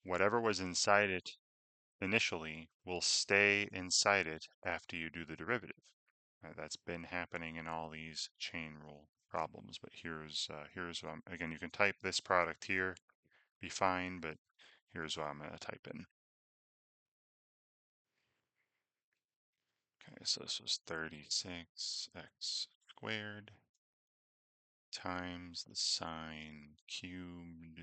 whatever was inside it initially will stay inside it after you do the derivative. That's been happening in all these chain rule problems, but here's again, you can type this product here, be fine, but here's what I'm going to type in. Okay, so this was 36x squared times the sine cubed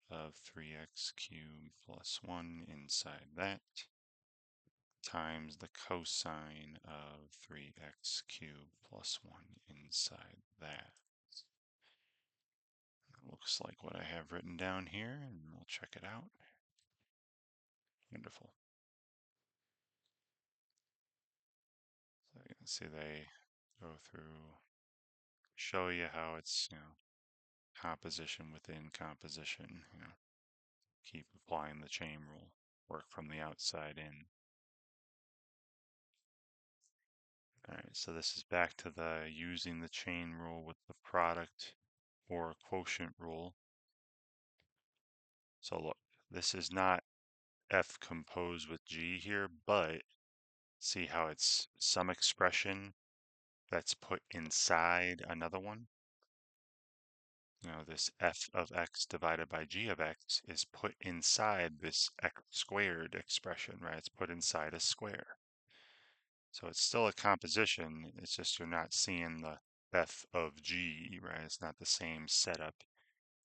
of 3x cubed plus 1 inside that times the cosine of 3x cubed plus 1 inside that. Looks like what I have written down here, and we'll check it out. Wonderful. So you can see they go through, show you how it's, composition within composition, keep applying the chain rule, work from the outside in. All right, so this is back to the using the chain rule with the product or quotient rule. So look, this is not F composed with G here, but see how it's some expression that's put inside another one? This f of x divided by g of x is put inside this x squared expression, right? It's put inside a square. So it's still a composition, it's just you're not seeing the f of g, right? It's not the same setup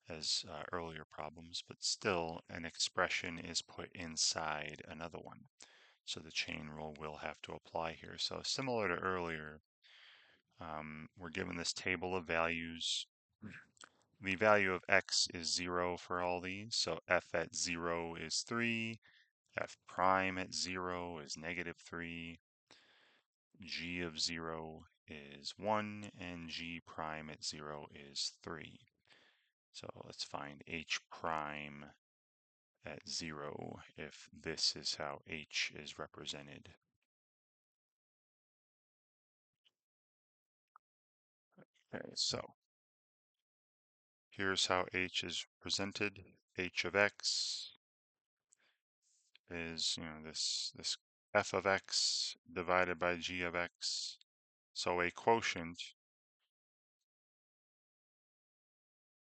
as earlier problems, but still an expression is put inside another one. So the chain rule will have to apply here. So similar to earlier, we're given this table of values. The value of x is 0 for all these, so f at 0 is 3, f prime at 0 is negative 3, g of 0 is 1, and g prime at 0 is 3. So let's find h prime at 0 if this is how h is represented. Okay, so here's how h is presented. H of x is, this f of x divided by g of x. So a quotient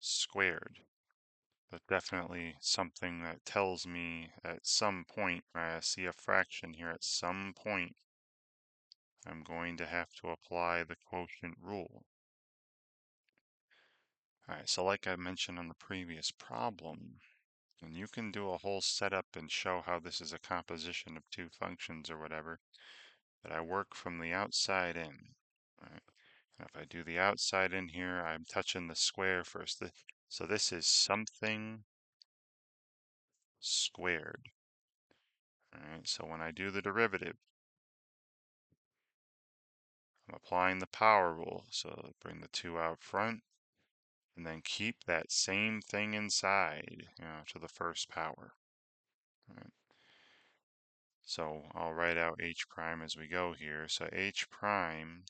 squared, but definitely something that tells me at some point, I see a fraction here, at some point I'm going to have to apply the quotient rule. All right, so like I mentioned on the previous problem, and you can do a whole setup and show how this is a composition of two functions or whatever, but I work from the outside in. Right? And if I do the outside in here, I'm touching the square first. So this is something squared. All right, so when I do the derivative, I'm applying the power rule. So bring the 2 out front, and then keep that same thing inside, to the first power. All right. So I'll write out h prime as we go here. So h prime,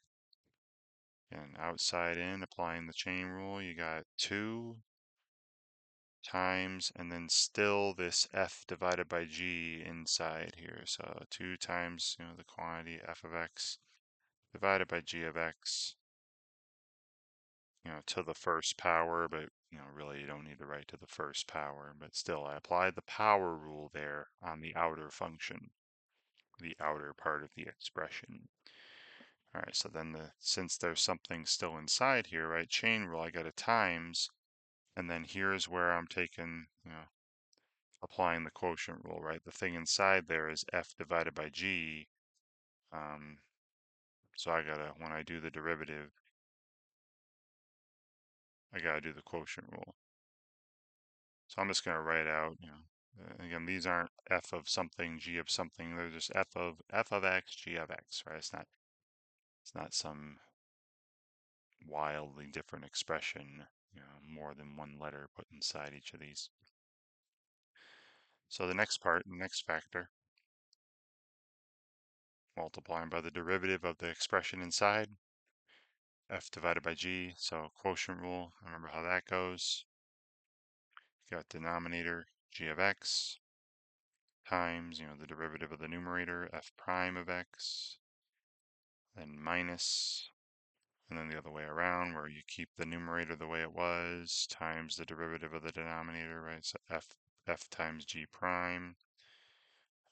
and outside in, applying the chain rule, you got 2 times, and then still this f divided by g inside here. So 2 times, the quantity f of x divided by g of x, to the first power, but, really you don't need to write to the first power, but still I applied the power rule there on the outer function, the outer part of the expression. All right, so then since there's something still inside here, right, chain rule, I got a times, and then here's where I'm taking, applying the quotient rule, right? The thing inside there is f divided by g. So when I do the derivative, I gotta do the quotient rule. So I'm just gonna write out, again, these aren't f of something, g of something. They're just f of x, g of x, right? It's not some wildly different expression, more than one letter put inside each of these. So the next part, the next factor, multiplying by the derivative of the expression inside, f divided by g, so quotient rule, remember how that goes. You got denominator, g of x, times, the derivative of the numerator, f prime of x, then minus, and then the other way around, where you keep the numerator the way it was, times the derivative of the denominator, right? So f times g prime,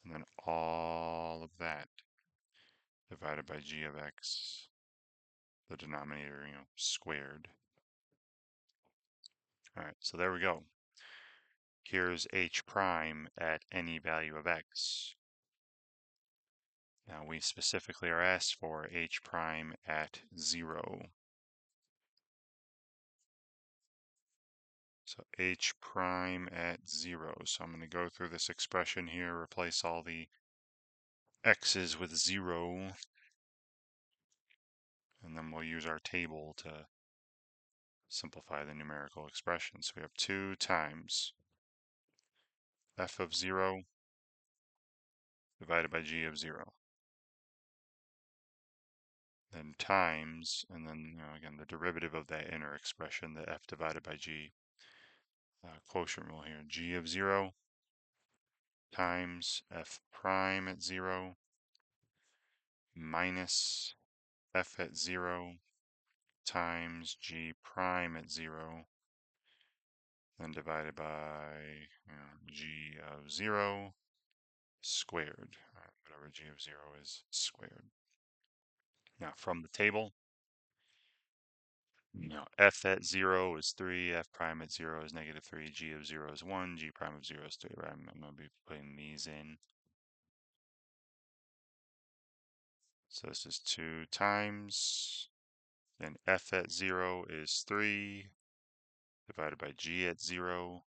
and then all of that divided by g of x, the denominator, squared. All right, so there we go. here's h prime at any value of x. Now we specifically are asked for h prime at 0. So h prime at 0. So I'm going to go through this expression here, replace all the x's with 0, and then we'll use our table to simplify the numerical expression. So we have 2 times f of 0 divided by g of 0. Then times, and then again the derivative of that inner expression, the f divided by g quotient rule here, g of 0 times f prime at 0 minus f at 0 times g prime at 0, then divided by g of 0 squared, whatever g of 0 is squared. Now from the table, f at 0 is 3, f prime at 0 is -3, g of 0 is 1, g prime of 0 is 3, right? I'm going to be putting these in. So this is 2 times, then f at 0 is 3, divided by g at 0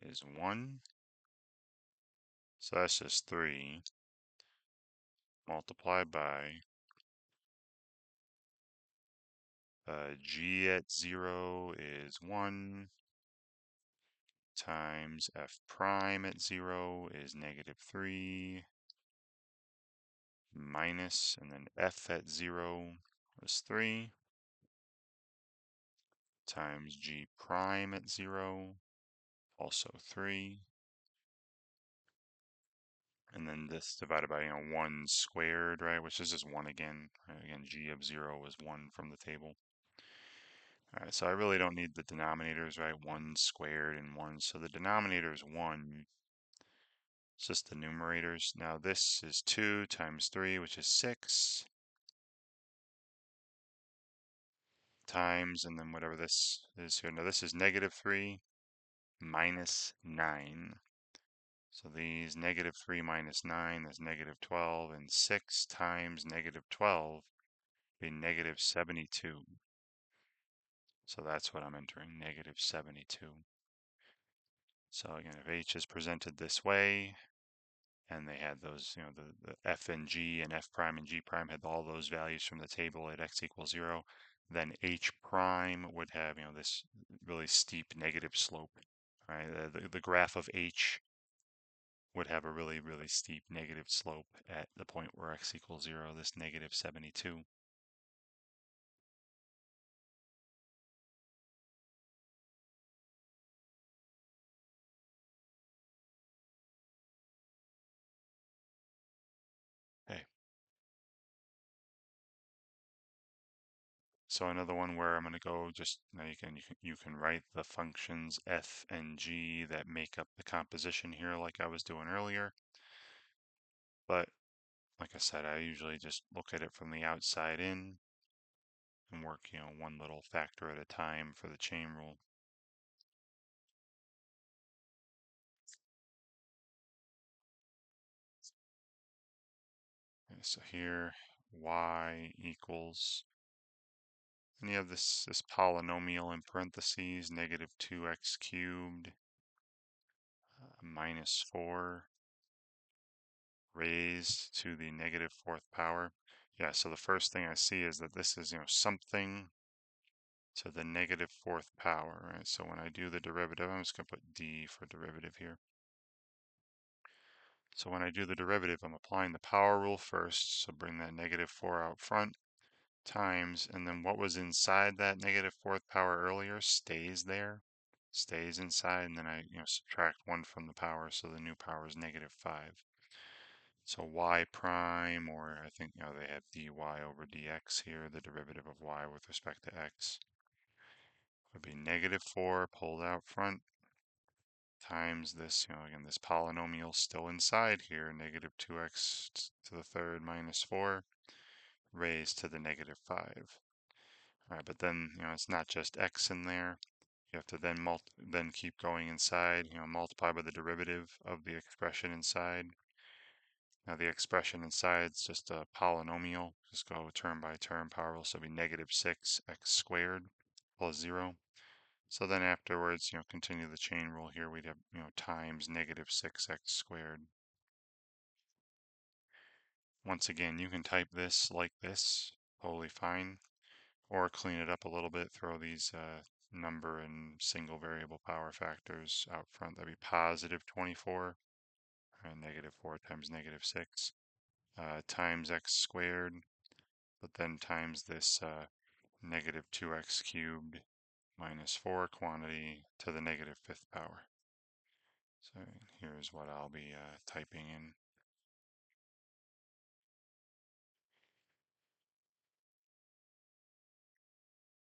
is 1. So that's just 3 multiplied by g at 0 is 1 times f prime at 0 is -3 minus, and then f at 0 is 3 times g prime at 0, also 3. And then this divided by 1 squared, right, which is just 1 again. Again, g of 0 was 1 from the table. All right, so I really don't need the denominators, right? 1 squared and 1. So the denominator is 1. It's just the numerators. Now this is 2 times 3, which is 6, times, and then whatever this is here. Now this is -3 minus 9. So these -3 minus 9 is -12, and 6 times -12 be -72. So that's what I'm entering, -72. So again, if h is presented this way, and they had those, the f and g and f prime and g prime had all those values from the table at x equals 0, then h prime would have, this really steep negative slope, right? The graph of h would have a really, really steep negative slope at the point where x equals 0, this -72. Okay. So another one where I'm going to go just, now you can write the functions f and g that make up the composition here like I was doing earlier. But like I said, I usually just look at it from the outside in and work, one little factor at a time for the chain rule. Okay, so here y equals, and you have this polynomial in parentheses, -2x cubed minus 4 raised to the -4th power. Yeah, so the first thing I see is that this is, something to the -4th power, right? So when I do the derivative, I'm just going to put d for derivative here. So when I do the derivative, I'm applying the power rule first, so bring that -4 out front, times, and then what was inside that -4th power earlier stays there, stays inside, and then I subtract 1 from the power, so the new power is -5. So y prime, or I think they have dy over dx here, the derivative of y with respect to x, would be -4 pulled out front, times this, again, this polynomial still inside here, -2x to the third minus 4, raised to the -5. All right, but then, it's not just x in there. You have to then keep going inside, multiply by the derivative of the expression inside. Now the expression inside is just a polynomial. Just go term by term power rule. So it'll be -6 x squared plus 0. So then afterwards, continue the chain rule here. We'd have, times -6 x squared. Once again, you can type this like this, totally fine, or clean it up a little bit, throw these number and single variable power factors out front. That'd be +24, and -4 times -6, times x squared, but then times this -2x cubed minus 4 quantity to the -5th power. So here's what I'll be typing in.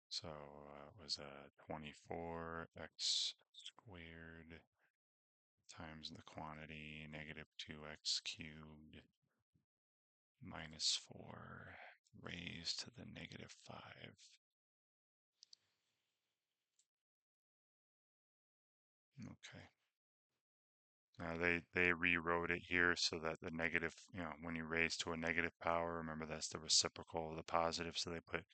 So it was 24x squared times the quantity -2x cubed minus 4 raised to the -5. Okay. Now they rewrote it here so that the negative, when you raise to a negative power, remember that's the reciprocal of the positive, so they put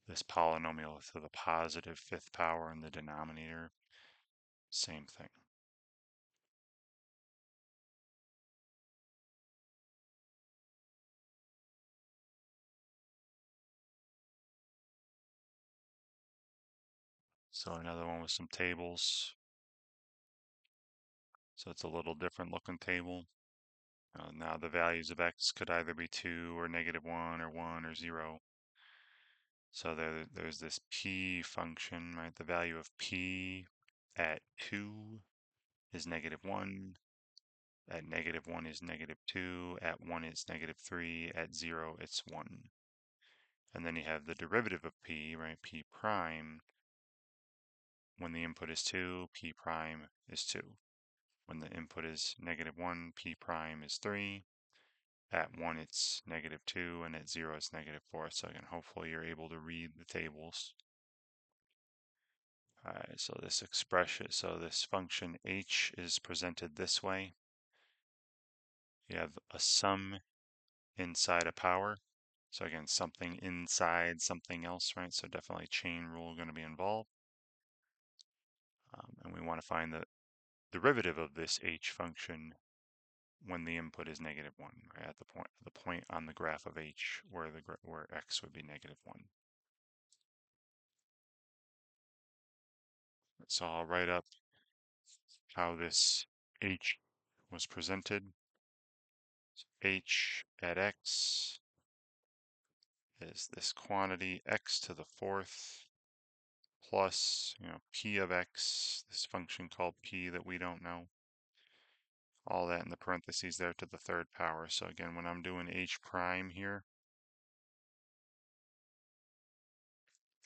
this polynomial to the +5th power in the denominator. Same thing. So another one with some tables. So it's a little different looking table. Now the values of x could either be 2 or -1 or 1 or 0. So there's this p function, right? The value of p at 2 is -1. At -1 is -2. At 1 it's -3. At 0 it's 1. And then you have the derivative of p, right? P prime. When the input is 2, p prime is 2. When the input is -1, p prime is 3. At 1 it's -2, and at 0 it's -4. So again, hopefully you're able to read the tables. Alright, so this expression, so this function h is presented this way. You have a sum inside a power. So again, something inside something else, right? So definitely chain rule going to be involved. And we want to find the derivative of this h function when the input is -1, right? At the point on the graph of h where x would be -1. So I'll write up how this h was presented. So h at x is this quantity x to the 4th plus, p of x, this function called p that we don't know. All that in the parentheses there to the 3rd power. So again, when I'm doing h prime here,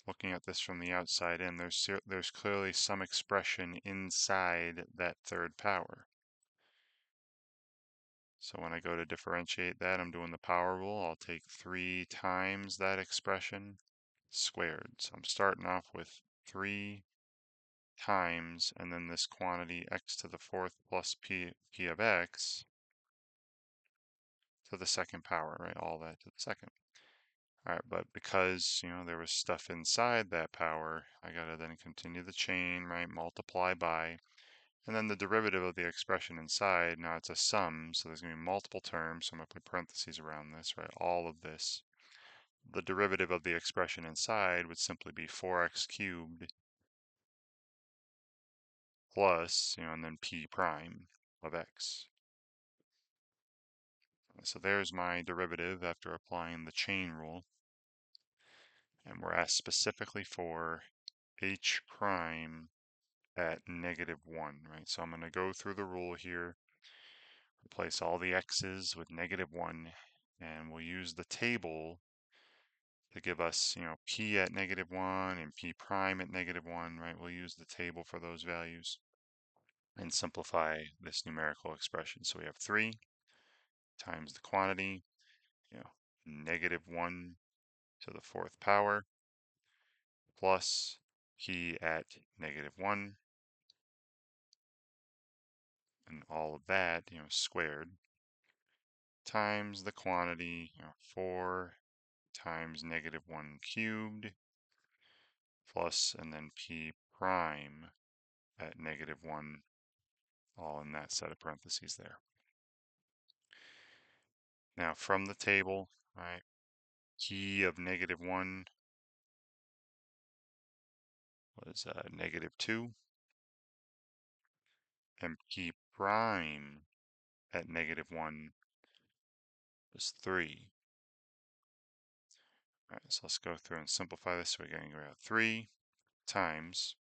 looking at this from the outside in, there's clearly some expression inside that 3rd power. So when I go to differentiate that, I'm doing the power rule. I'll take 3 times that expression squared. So I'm starting off with 3 times, and then this quantity x to the 4th plus p of x to the 2nd power, right? All that to the 2nd. All right, but because, there was stuff inside that power, I gotta then continue the chain, right? Multiply by, and then the derivative of the expression inside, now it's a sum, so there's gonna be multiple terms, so I'm gonna put parentheses around this, right? All of this. The derivative of the expression inside would simply be 4x cubed plus, and then p prime of x. So there's my derivative after applying the chain rule. And we're asked specifically for h prime at -1, right? So I'm going to go through the rule here, replace all the x's with -1, and we'll use the table to give us, p at -1 and p prime at -1, right? We'll use the table for those values and simplify this numerical expression. So we have 3 times the quantity, -1 to the 4th power plus p at -1, and all of that, squared, times the quantity, 4 times -1 cubed, plus, and then p prime at -1, all in that set of parentheses there. Now from the table, right, p of -1 was -2, and p prime at -1 was 3. All right, so let's go through and simplify this. So we're getting rid of 3 times.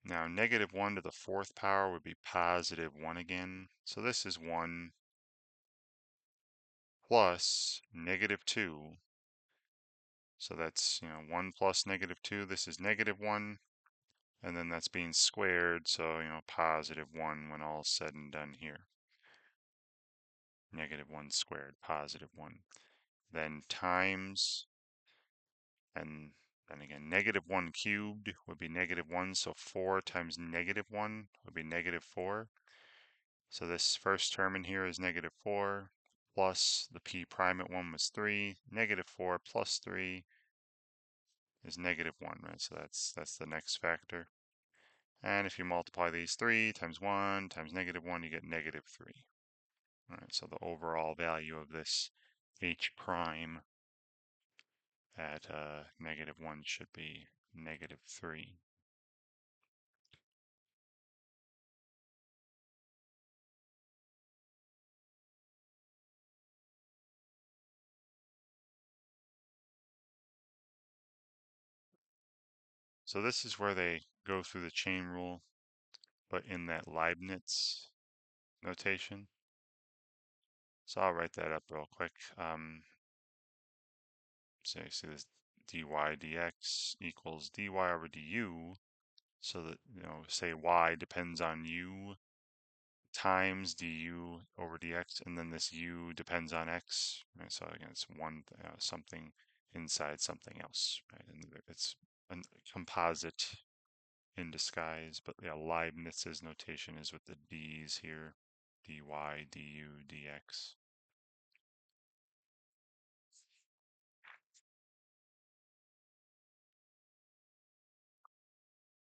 Now -1 to the 4th power would be +1 again. So this is 1 plus -2. So that's, 1 plus -2. This is -1. And then that's being squared. So, +1 when all's said and done here. -1 squared, +1. Then times, and then again, -1 cubed would be -1, so 4 times -1 would be -4. So this first term in here is -4, plus the p prime at 1 was 3. -4 plus 3 is -1, right? So that's the next factor. And if you multiply these 3 times 1 times -1, you get -3. All right, so the overall value of this h prime at -1 should be -3. So this is where they go through the chain rule, but in that Leibniz notation. So I'll write that up real quick. So you see this dy dx equals dy over du. So that, say y depends on u times du over dx, and then this u depends on x. Right? So again, it's one something inside something else, right? And it's a composite in disguise, but yeah, Leibniz's notation is with the d's here, dy, du, dx.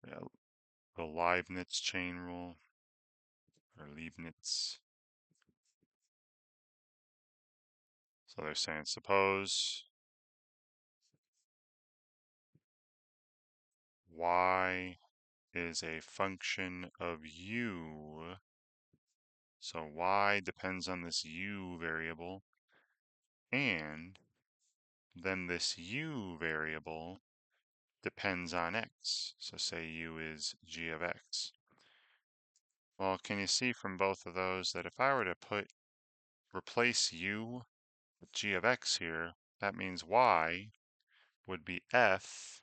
Yeah, the Leibniz chain rule, or Leibniz. So they're saying, suppose y is a function of u. So y depends on this u variable, and then this u variable depends on x. So say u is g of x. Well, can you see from both of those that if I were to replace u with g of x here, that means y would be f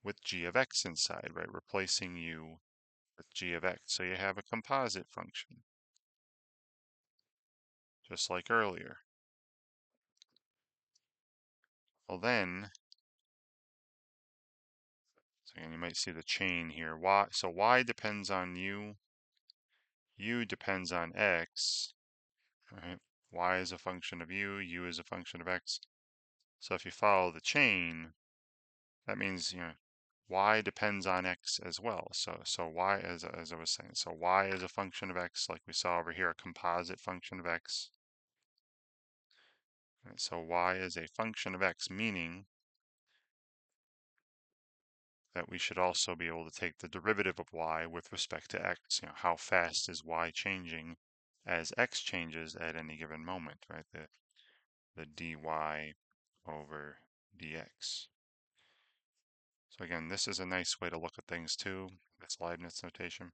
with g of x inside, right? Replacing u with g of x. So you have a composite function, just like earlier. Well then, so again, you might see the chain here. So y depends on u depends on x, right? Y is a function of u is a function of x. So if you follow the chain, that means, y depends on x as well. So y, as I was saying, so y is a function of x, like we saw over here, a composite function of x. Right, so y is a function of x, meaning that we should also be able to take the derivative of y with respect to x. How fast is y changing as x changes at any given moment, right? The dy over dx. So again, this is a nice way to look at things too, this Leibniz notation.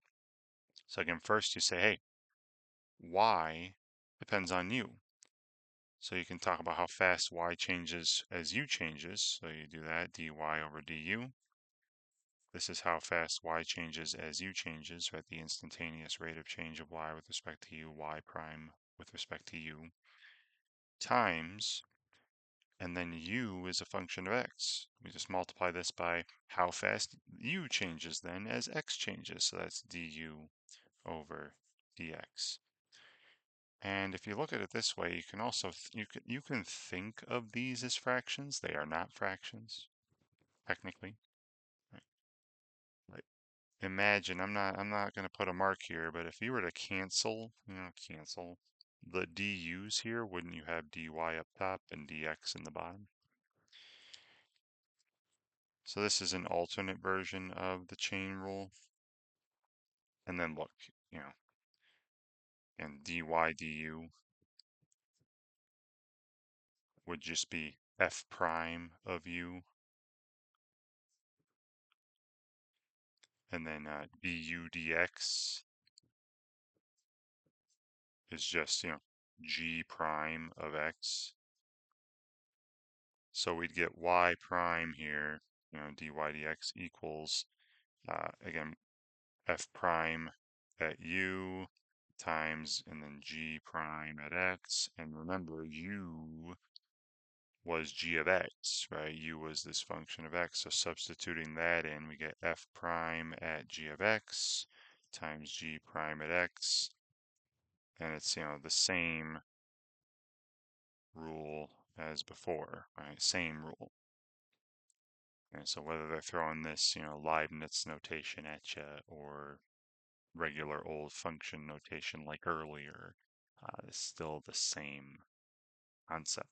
So again, first you say, hey, y depends on u. So you can talk about how fast y changes as u changes. So you do that, dy over du. This is how fast y changes as u changes, right? The instantaneous rate of change of y with respect to u, y prime with respect to u, times, and then u is a function of x. We just multiply this by how fast u changes then as x changes. So that's du over dx. And if you look at it this way, you can also you can think of these as fractions. They are not fractions, technically. Right? Like, imagine I'm not going to put a mark here, but if you were to cancel, cancel the du's here, wouldn't you have dy up top and dx in the bottom? So this is an alternate version of the chain rule. And then look, and dy du would just be f prime of u, and then du dx is just, g prime of x. So we'd get y prime here, dy dx equals, again, f prime at u times, and then g prime at x. And remember, u was g of x, right? U was this function of x. So substituting that in, we get f prime at g of x times g prime at x. And it's, the same rule as before, right? Same rule. And so whether they're throwing this, Leibniz notation at you or regular old function notation like earlier, it's still the same concept.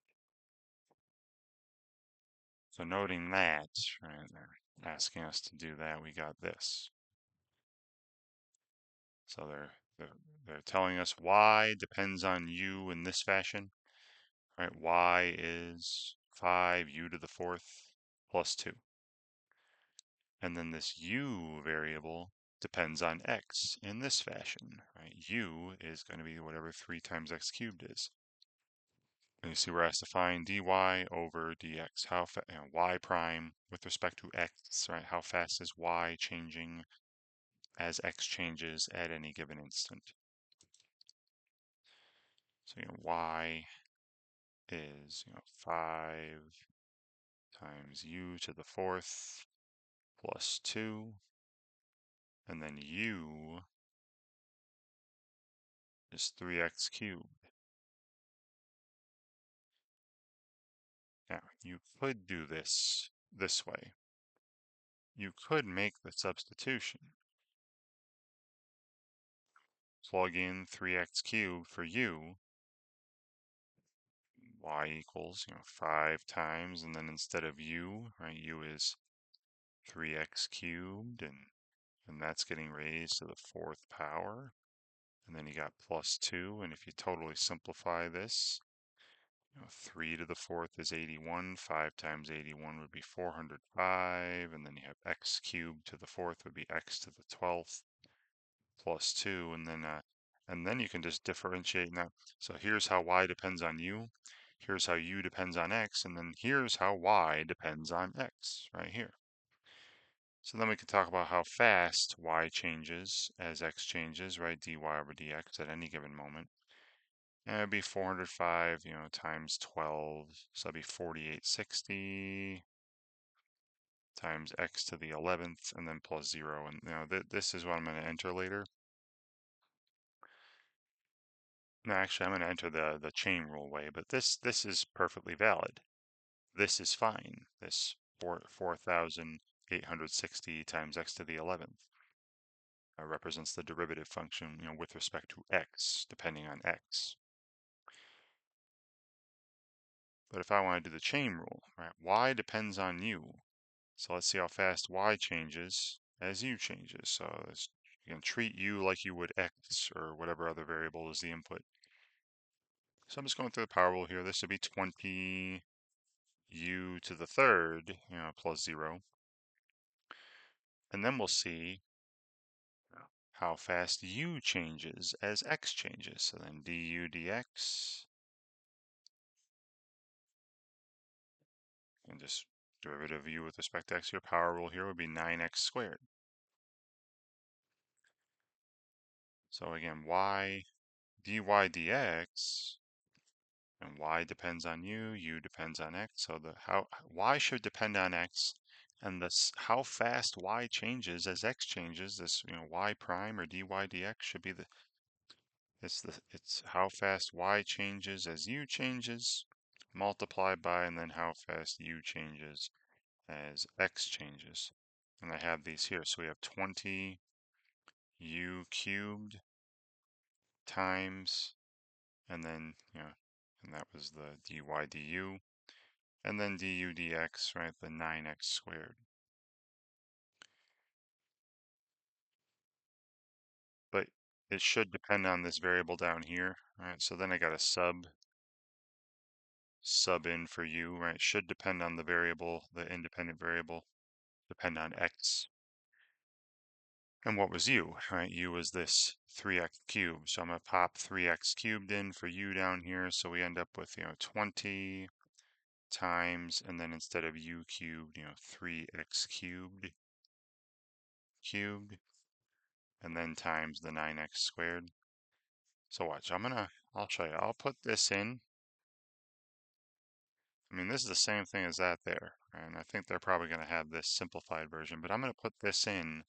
So noting that, right, they're asking us to do that, we got this. So they're telling us y depends on u in this fashion, right? Y is 5u to the fourth plus 2. And then this u variable depends on x in this fashion, right? U is going to be whatever 3 times x cubed is. And you see we're asked to find dy over dx. How y prime with respect to x, right? How fast is y changing as x changes at any given instant? So y is 5 times u to the fourth plus 2, and then u is 3x cubed. Now, you could do this way. You could make the substitution. Plug in 3x cubed for u, y equals 5 times, and then instead of u, right, u is 3x cubed, and that's getting raised to the fourth power. And then you got plus 2, and if you totally simplify this, 3 to the fourth is 81. 5 times 81 would be 405, and then you have x cubed to the fourth would be x to the 12th plus 2, and then you can just differentiate now. So here's how y depends on u, here's how u depends on x, and then here's how y depends on x, right here. So then we can talk about how fast y changes as x changes, right? dy over dx at any given moment. And it'd be 405, times 12, so that'd be 4860 times x to the 11th, and then plus 0. And this is what I'm going to enter later. No, actually, I'm going to enter the chain rule way, but this is perfectly valid. This is fine. This 4,860 times x to the 11th represents the derivative function, with respect to x, depending on x. But if I want to do the chain rule, right, y depends on u. So let's see how fast y changes as u changes. So you can treat u like you would x or whatever other variable is the input. So I'm just going through the power rule here. This would be 20 u to the third, plus 0. And then we'll see how fast u changes as x changes. So then du dx, and just derivative of u with respect to x, your power rule here would be 9x squared. So again, y dy dx, and y depends on u depends on x. So the y should depend on x, and this how fast y changes as x changes. This y prime or dy dx should be it's how fast y changes as u changes, multiplied by, and then how fast u changes as x changes. And I have these here. So we have 20 u cubed times, and then, and that was the dy du, and then du dx, right, the 9x squared. But it should depend on this variable down here, right? So then I got a sub in for u, right? Should depend on the variable, the independent variable, depend on x. And what was u, right? U was this 3x cubed. So I'm going to pop 3x cubed in for u down here. So we end up with, 20 times, and then instead of u cubed, 3x cubed, and then times the 9x squared. So watch, I'll show you. I'll put this in. I mean, this is the same thing as that there, and I think they're probably going to have this simplified version, but I'm going to put this in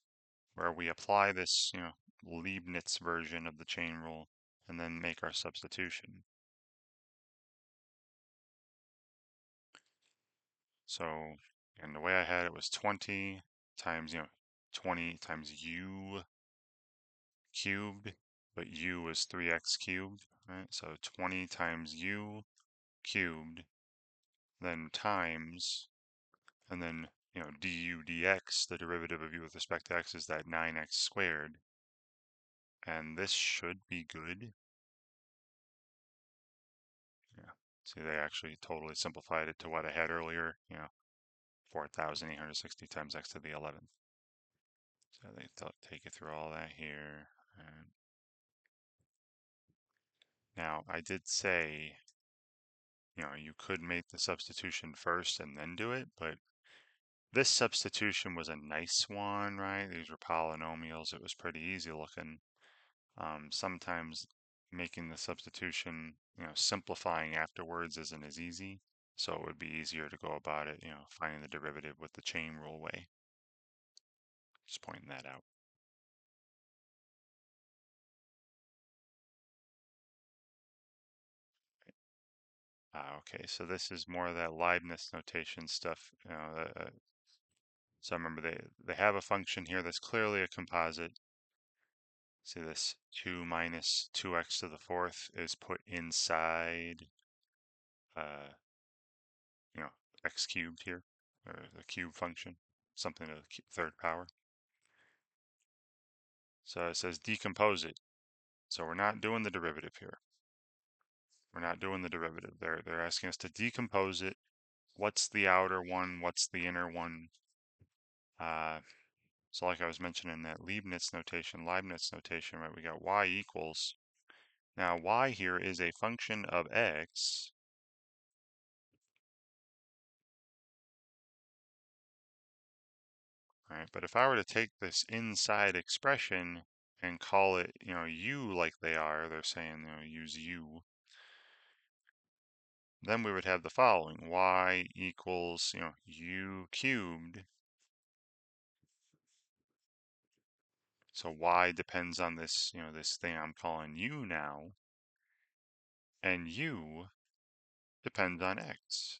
where we apply this, Leibniz version of the chain rule and then make our substitution. So, and the way I had it was 20 times, 20 times u cubed, but u was 3x cubed, right? So 20 times u cubed, then times, and then, du dx, the derivative of u with respect to x is that 9x squared. And this should be good. Yeah. See, they actually totally simplified it to what I had earlier, 4,860 times x to the 11th. So they take you through all that here. And now, I did say, you could make the substitution first and then do it, but this substitution was a nice one, right? These were polynomials. It was pretty easy looking. Sometimes making the substitution, simplifying afterwards isn't as easy. So it would be easier to go about it, finding the derivative with the chain rule way. Just pointing that out. Okay, so this is more of that Leibniz notation stuff. So remember, they have a function here that's clearly a composite. See this 2 minus 2x to the fourth is put inside, uh, x cubed here, or the cube function, something to the third power. So it says decompose it. So we're not doing the derivative here. We're not doing the derivative. They're asking us to decompose it. What's the outer one? What's the inner one? So like I was mentioning that Leibniz notation, right? We got y equals. Now y here is a function of x. Right? But if I were to take this inside expression and call it, u like they're saying, use u, then we would have the following: y equals, u cubed. So y depends on this, this thing I'm calling u now, and u depends on x.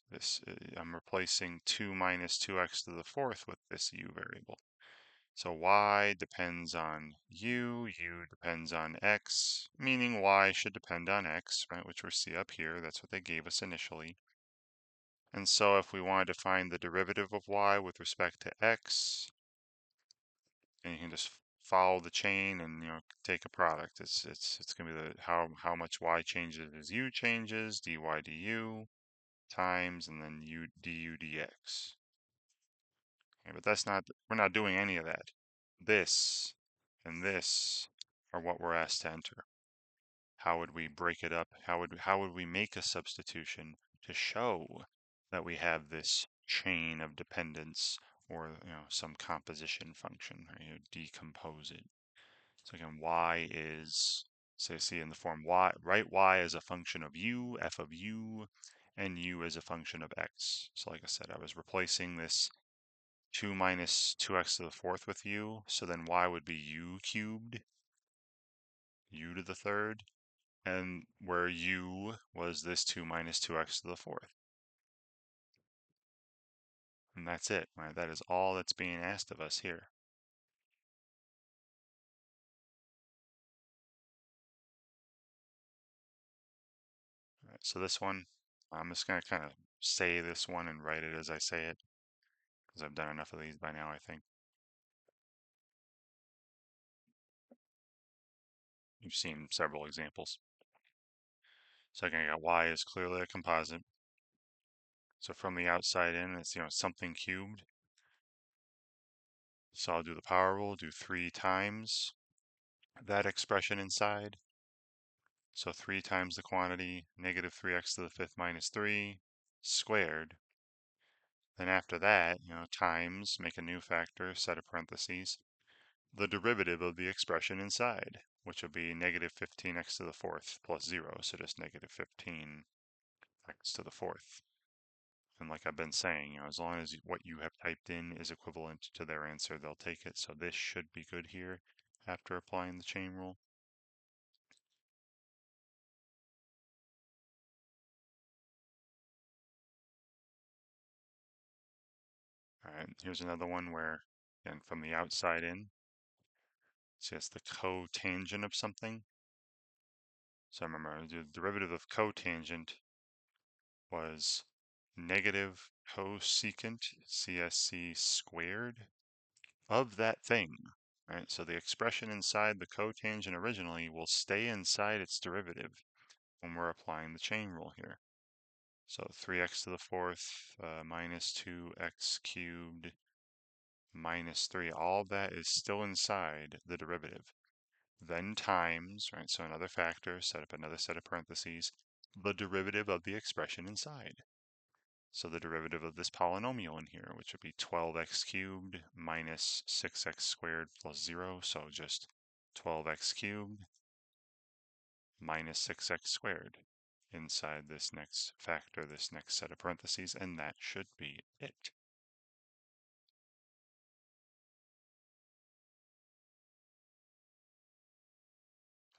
I'm replacing 2 minus 2x to the fourth with this u variable. So y depends on u depends on x, meaning y should depend on x, right, which we see up here. That's what they gave us initially. And so if we wanted to find the derivative of y with respect to x, and you can just follow the chain and take a product. It's gonna be the how much y changes as u changes, dy du times, and then u du dx. Okay, but we're not doing any of that. This and this are what we're asked to enter. How would we break it up? How would we make a substitution to show that we have this chain of dependence, or some composition function, right? Decompose it. So again, y is So you see in the form y, write y as a function of u, f of u, and u as a function of x. So like I said, I was replacing this 2 minus 2x to the fourth with u, so then y would be u cubed, u to the third, and where u was this 2 minus 2x to the fourth. And that's it, right? That is all that's being asked of us here. All right, so this one, I'm just going to kind of say this one and write it as I say it, because I've done enough of these by now, I think. You've seen several examples. So again, I got y is clearly a composite. So from the outside in, it's, something cubed. So I'll do the power rule, do 3 times that expression inside. So 3 times the quantity, negative 3x to the fifth minus 3 squared. Then after that, times, make a new factor, set of parentheses, the derivative of the expression inside, which will be negative 15x to the fourth plus 0, so just negative 15x to the fourth. And like I've been saying, as long as what you have typed in is equivalent to their answer, they'll take it. So this should be good here after applying the chain rule. All right, here's another one where, again, from the outside in, see it's the cotangent of something. So remember, the derivative of cotangent was negative cosecant CSC squared of that thing, right? So the expression inside the cotangent originally will stay inside its derivative when we're applying the chain rule here. So 3x to the fourth minus 2x cubed minus 3, all that is still inside the derivative. Then times, right, so another factor, set up another set of parentheses, the derivative of the expression inside. So the derivative of this polynomial in here, which would be 12x cubed minus 6x squared plus 0, so just 12x cubed minus 6x squared inside this next factor, this next set of parentheses, and that should be it.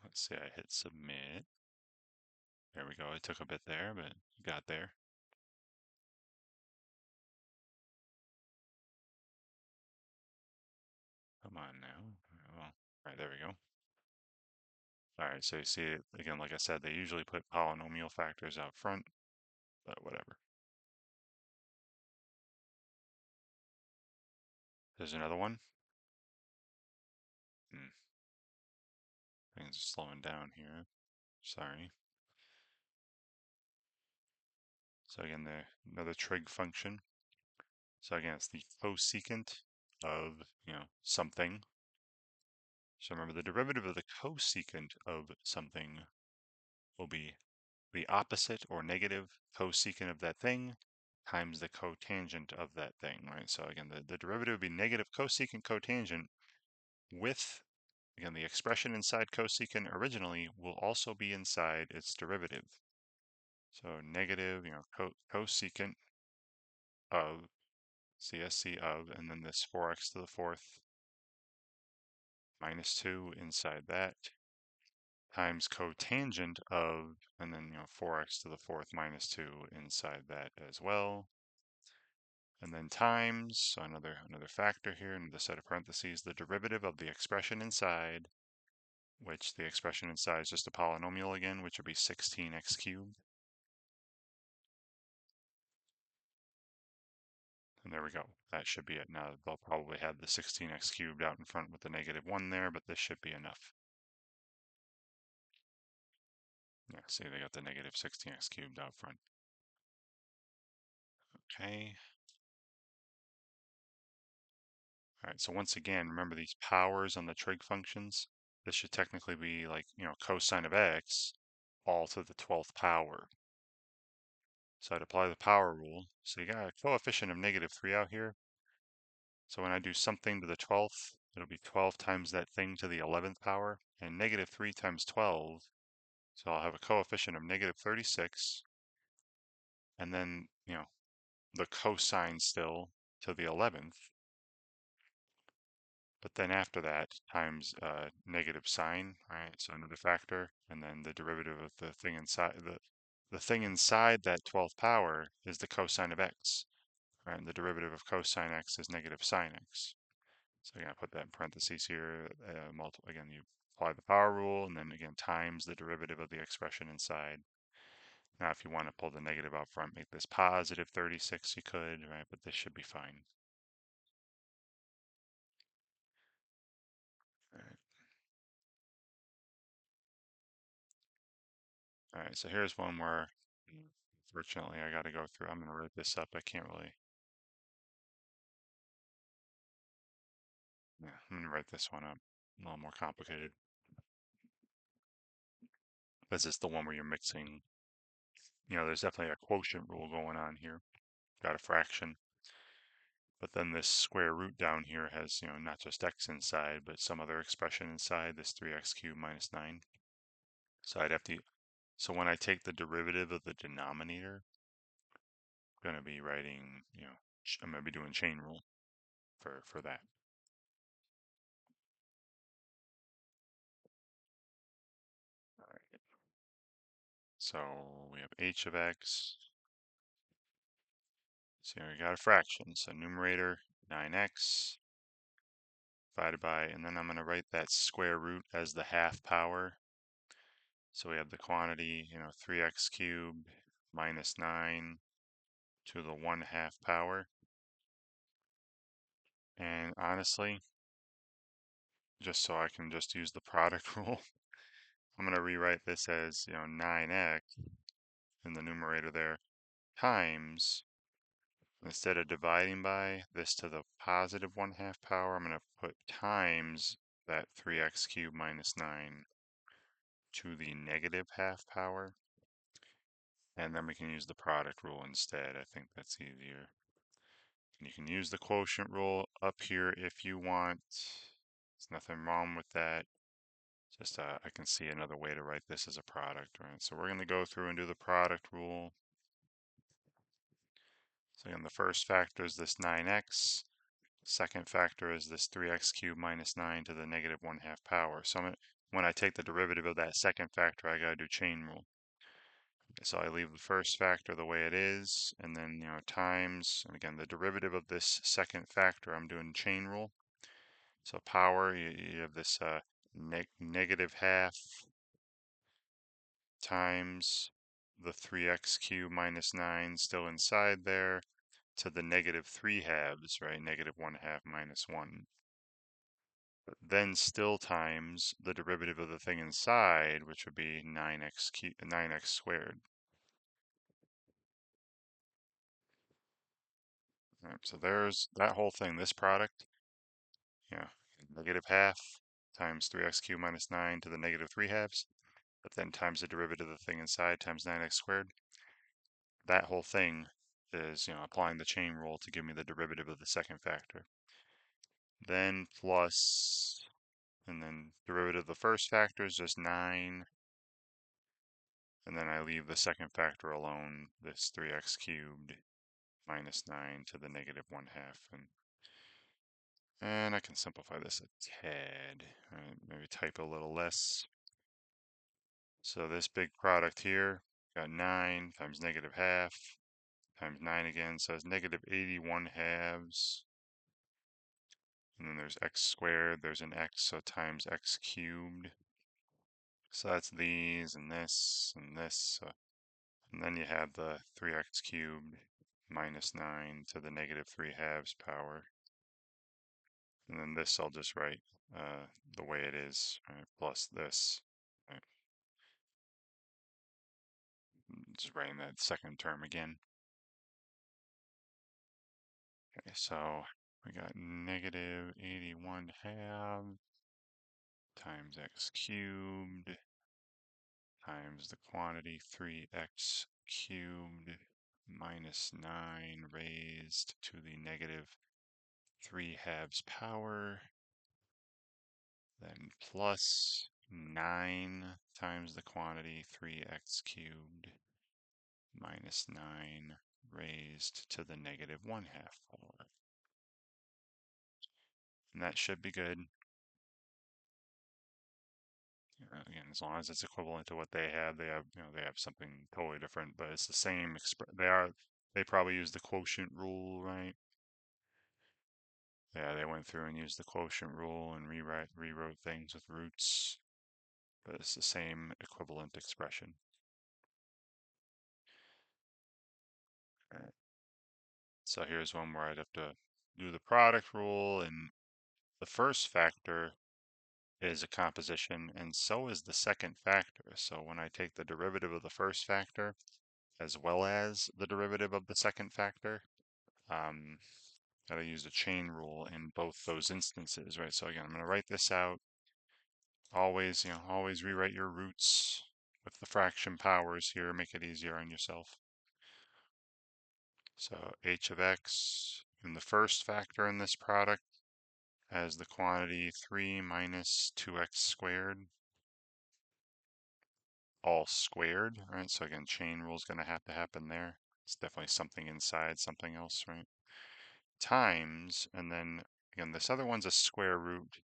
Let's see, I hit submit. There we go. It took a bit there, but got there. Come on now. Well, right, there we go. All right, so you see it again, like I said, they usually put polynomial factors out front, but whatever. There's another one. Things are slowing down here. Sorry. So again, another trig function. So again, it's the cosecant of, something. So remember, the derivative of the cosecant of something will be the opposite or negative cosecant of that thing times the cotangent of that thing, right? So again, the derivative would be negative cosecant cotangent with, again, the expression inside cosecant originally will also be inside its derivative. So negative, cosecant of CSC of, and then this 4x to the fourth minus 2 inside that times cotangent of, and then 4x to the fourth minus 2 inside that as well. And then times, so another factor here, another set of parentheses, the derivative of the expression inside, which the expression inside is just a polynomial again, which would be 16x cubed. And there we go. That should be it. Now they'll probably have the 16x cubed out in front with the negative 1 there, but this should be enough. Yeah, see, they got the negative 16x cubed out front. Okay. All right, so once again, remember these powers on the trig functions? This should technically be like, cosine of x all to the 12th power. So I'd apply the power rule. So you got a coefficient of negative 3 out here. So when I do something to the 12th, it'll be 12 times that thing to the 11th power, and negative 3 times 12. So I'll have a coefficient of negative 36, and then, the cosine still to the 11th. But then after that, times negative sign, right? So another factor, and then the derivative of the thing inside the thing inside that 12th power is the cosine of x, right? And the derivative of cosine x is negative sine x. So I'm gonna put that in parentheses here. Again, you apply the power rule, and then again times the derivative of the expression inside. Now, if you want to pull the negative out front, make this positive 36, you could, right? But this should be fine. All right. All right, so here's one where, fortunately, I got to go through. I'm going to write this up. I can't really. Yeah, I'm going to write this one up. A little more complicated. This is the one where you're mixing. There's definitely a quotient rule going on here. Got a fraction. But then this square root down here has, not just x inside, but some other expression inside, this 3x cubed minus 9. So I'd have to. So when I take the derivative of the denominator, I'm going to be writing, I'm going to be doing chain rule for that. All right. So we have h of x. So we got a fraction. So numerator 9x divided by, and then I'm going to write that square root as the half power. So we have the quantity, 3x cubed minus 9 to the 1/2 power. And honestly, just so I can just use the product rule, I'm going to rewrite this as, 9x in the numerator there times, instead of dividing by this to the positive 1/2 power, I'm going to put times that 3x cubed minus 9 to the negative half power. And then we can use the product rule instead. I think that's easier. And you can use the quotient rule up here if you want. There's nothing wrong with that. Just I can see another way to write this as a product, right? So we're going to go through and do the product rule. So again, the first factor is this 9x. Second factor is this 3x cubed minus 9 to the negative 1/2 power. So when I take the derivative of that second factor, I got to do chain rule. So I leave the first factor the way it is, and then, times, and again, the derivative of this second factor, I'm doing chain rule. So power, you have this negative half times the 3x cubed minus 9 still inside there to the negative 3/2, right? Negative 1/2 minus 1. But then still times the derivative of the thing inside, which would be 9x squared. Right, so there's that whole thing, this product, negative half times 3x cubed minus 9 to the negative 3/2, but then times the derivative of the thing inside times 9x squared. That whole thing is, applying the chain rule to give me the derivative of the second factor. Then plus, and then derivative of the first factor is just 9. And then I leave the second factor alone, this 3x cubed minus 9 to the negative 1/2. And I can simplify this a tad, right? Maybe type a little less. So this big product here, got 9 times negative half times 9 again, so it's negative 81 halves. And then there's x squared, there's an x, so times x cubed. So that's these and this and this. And then you have the 3x cubed minus 9 to the negative 3/2 power. And then this I'll just write the way it is, right, plus this. Right. Just writing that second term again. Okay, so we got negative 81 halves times x cubed times the quantity 3x cubed minus 9 raised to the negative 3/2 power then plus 9 times the quantity 3x cubed minus 9 raised to the negative 1/2 power. And that should be good. Again, as long as it's equivalent to what they have, they have something totally different, but it's the same. They probably use the quotient rule, right? Yeah, they went through and used the quotient rule and rewrote things with roots, but it's the same equivalent expression. Right. So here's one where I'd have to do the product rule, and the first factor is a composition, and so is the second factor. So when I take the derivative of the first factor as well as the derivative of the second factor, gotta use a chain rule in both those instances, right? So again, I'm gonna write this out. Always, always rewrite your roots with the fraction powers here, make it easier on yourself. So h of x in the first factor in this product as the quantity 3 minus 2x squared, all squared, right? So again, chain rule is going to happen there. It's definitely something inside something else, right? Times, and then again, this other one's a square root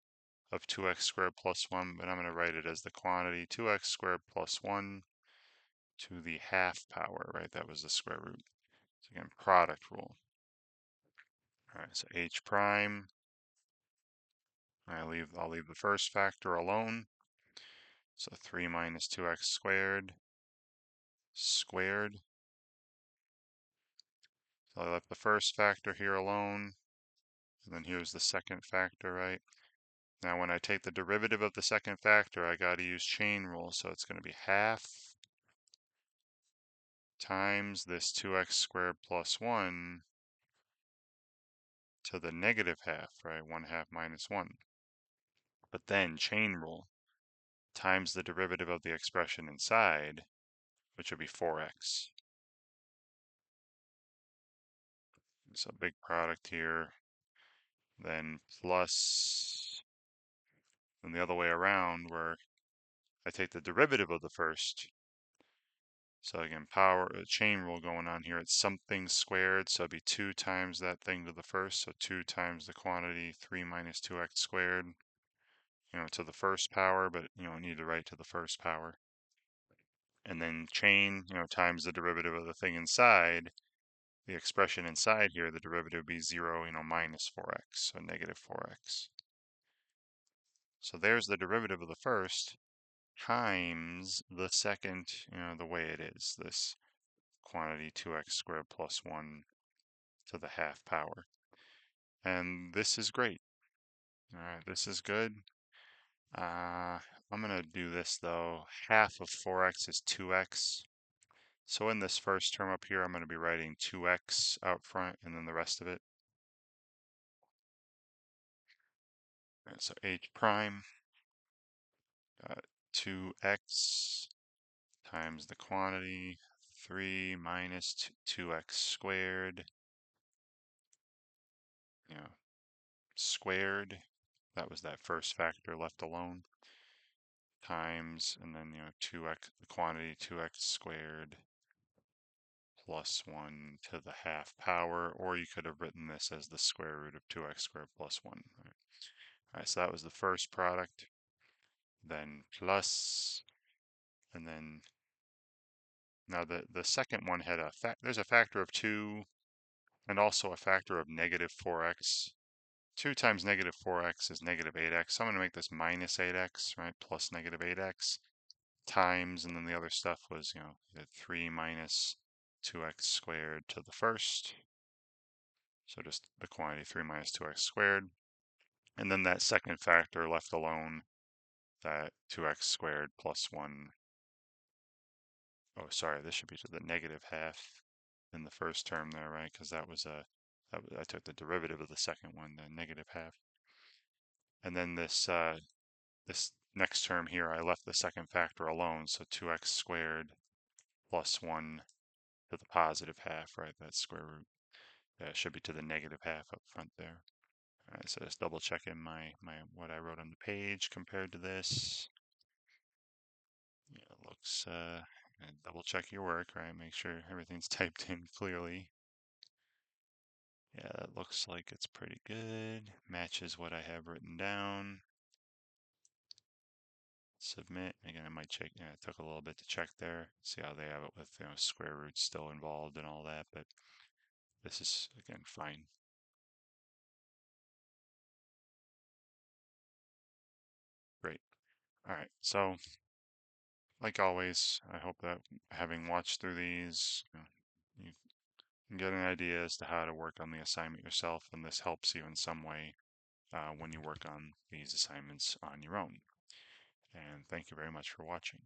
of 2x squared plus 1, but I'm going to write it as the quantity 2x squared plus 1 to the 1/2 power, right? That was the square root. So again, product rule. All right, so h prime, I'll leave the first factor alone. So 3 minus 2x squared squared. So I left the first factor here alone, and then here's the second factor, right? Now when I take the derivative of the second factor, I got to use chain rule, so it's going to be 1/2 times this 2x squared plus 1 to the negative 1/2, right? 1/2 minus 1. But then chain rule times the derivative of the expression inside, which would be 4x. So big product here, then plus, and the other way around where I take the derivative of the first. So again, chain rule going on here. It's something squared, so it'd be 2 times that thing to the first. So 2 times the quantity 3 minus 2x squared, to the first power, but you don't need to write to the first power. And then chain, times the derivative of the thing inside. The expression inside here, the derivative would be 0, minus 4x, so negative 4x. So there's the derivative of the first times the second, the way it is, this quantity 2x squared plus 1 to the 1/2 power. And this is great. All right, this is good. I'm going to do this though. 1/2 of 4x is 2x. So in this first term up here, I'm going to be writing 2x out front and then the rest of it. Right, so h prime 2x times the quantity 3 minus 2x squared, squared. That was that first factor left alone. Times, and then 2x, the quantity 2x squared plus 1 to the 1/2 power, or you could have written this as the square root of 2x squared plus 1. All right, so that was the first product. Then plus, and then now the second one had there's a factor of 2 and also a factor of negative 4x. 2 times negative 4x is negative 8x. So I'm going to make this minus 8x, right? Plus negative 8x times, and then the other stuff was, the 3 minus 2x squared to the first. So just the quantity 3 minus 2x squared. And then that second factor left alone, that 2x squared plus 1. Oh, sorry, this should be to the negative 1/2 in the first term there, right? Because I took the derivative of the second one, the negative 1/2. And then this next term here, I left the second factor alone, so 2x squared plus 1 to the positive 1/2, right? That's square root. That should be to the negative 1/2 up front there. So just double checking my what I wrote on the page compared to this. Yeah, it looks, and double check your work, right? Make sure everything's typed in clearly. Yeah, that looks like it's pretty good. Matches what I have written down. Submit. Again, I might check. Yeah, it took a little bit to check there. See how they have it with square roots still involved and all that, but this is again fine. Great. All right. So, like always, I hope that having watched through these, you can get an idea as to how to work on the assignment yourself, and this helps you in some way when you work on these assignments on your own. And thank you very much for watching.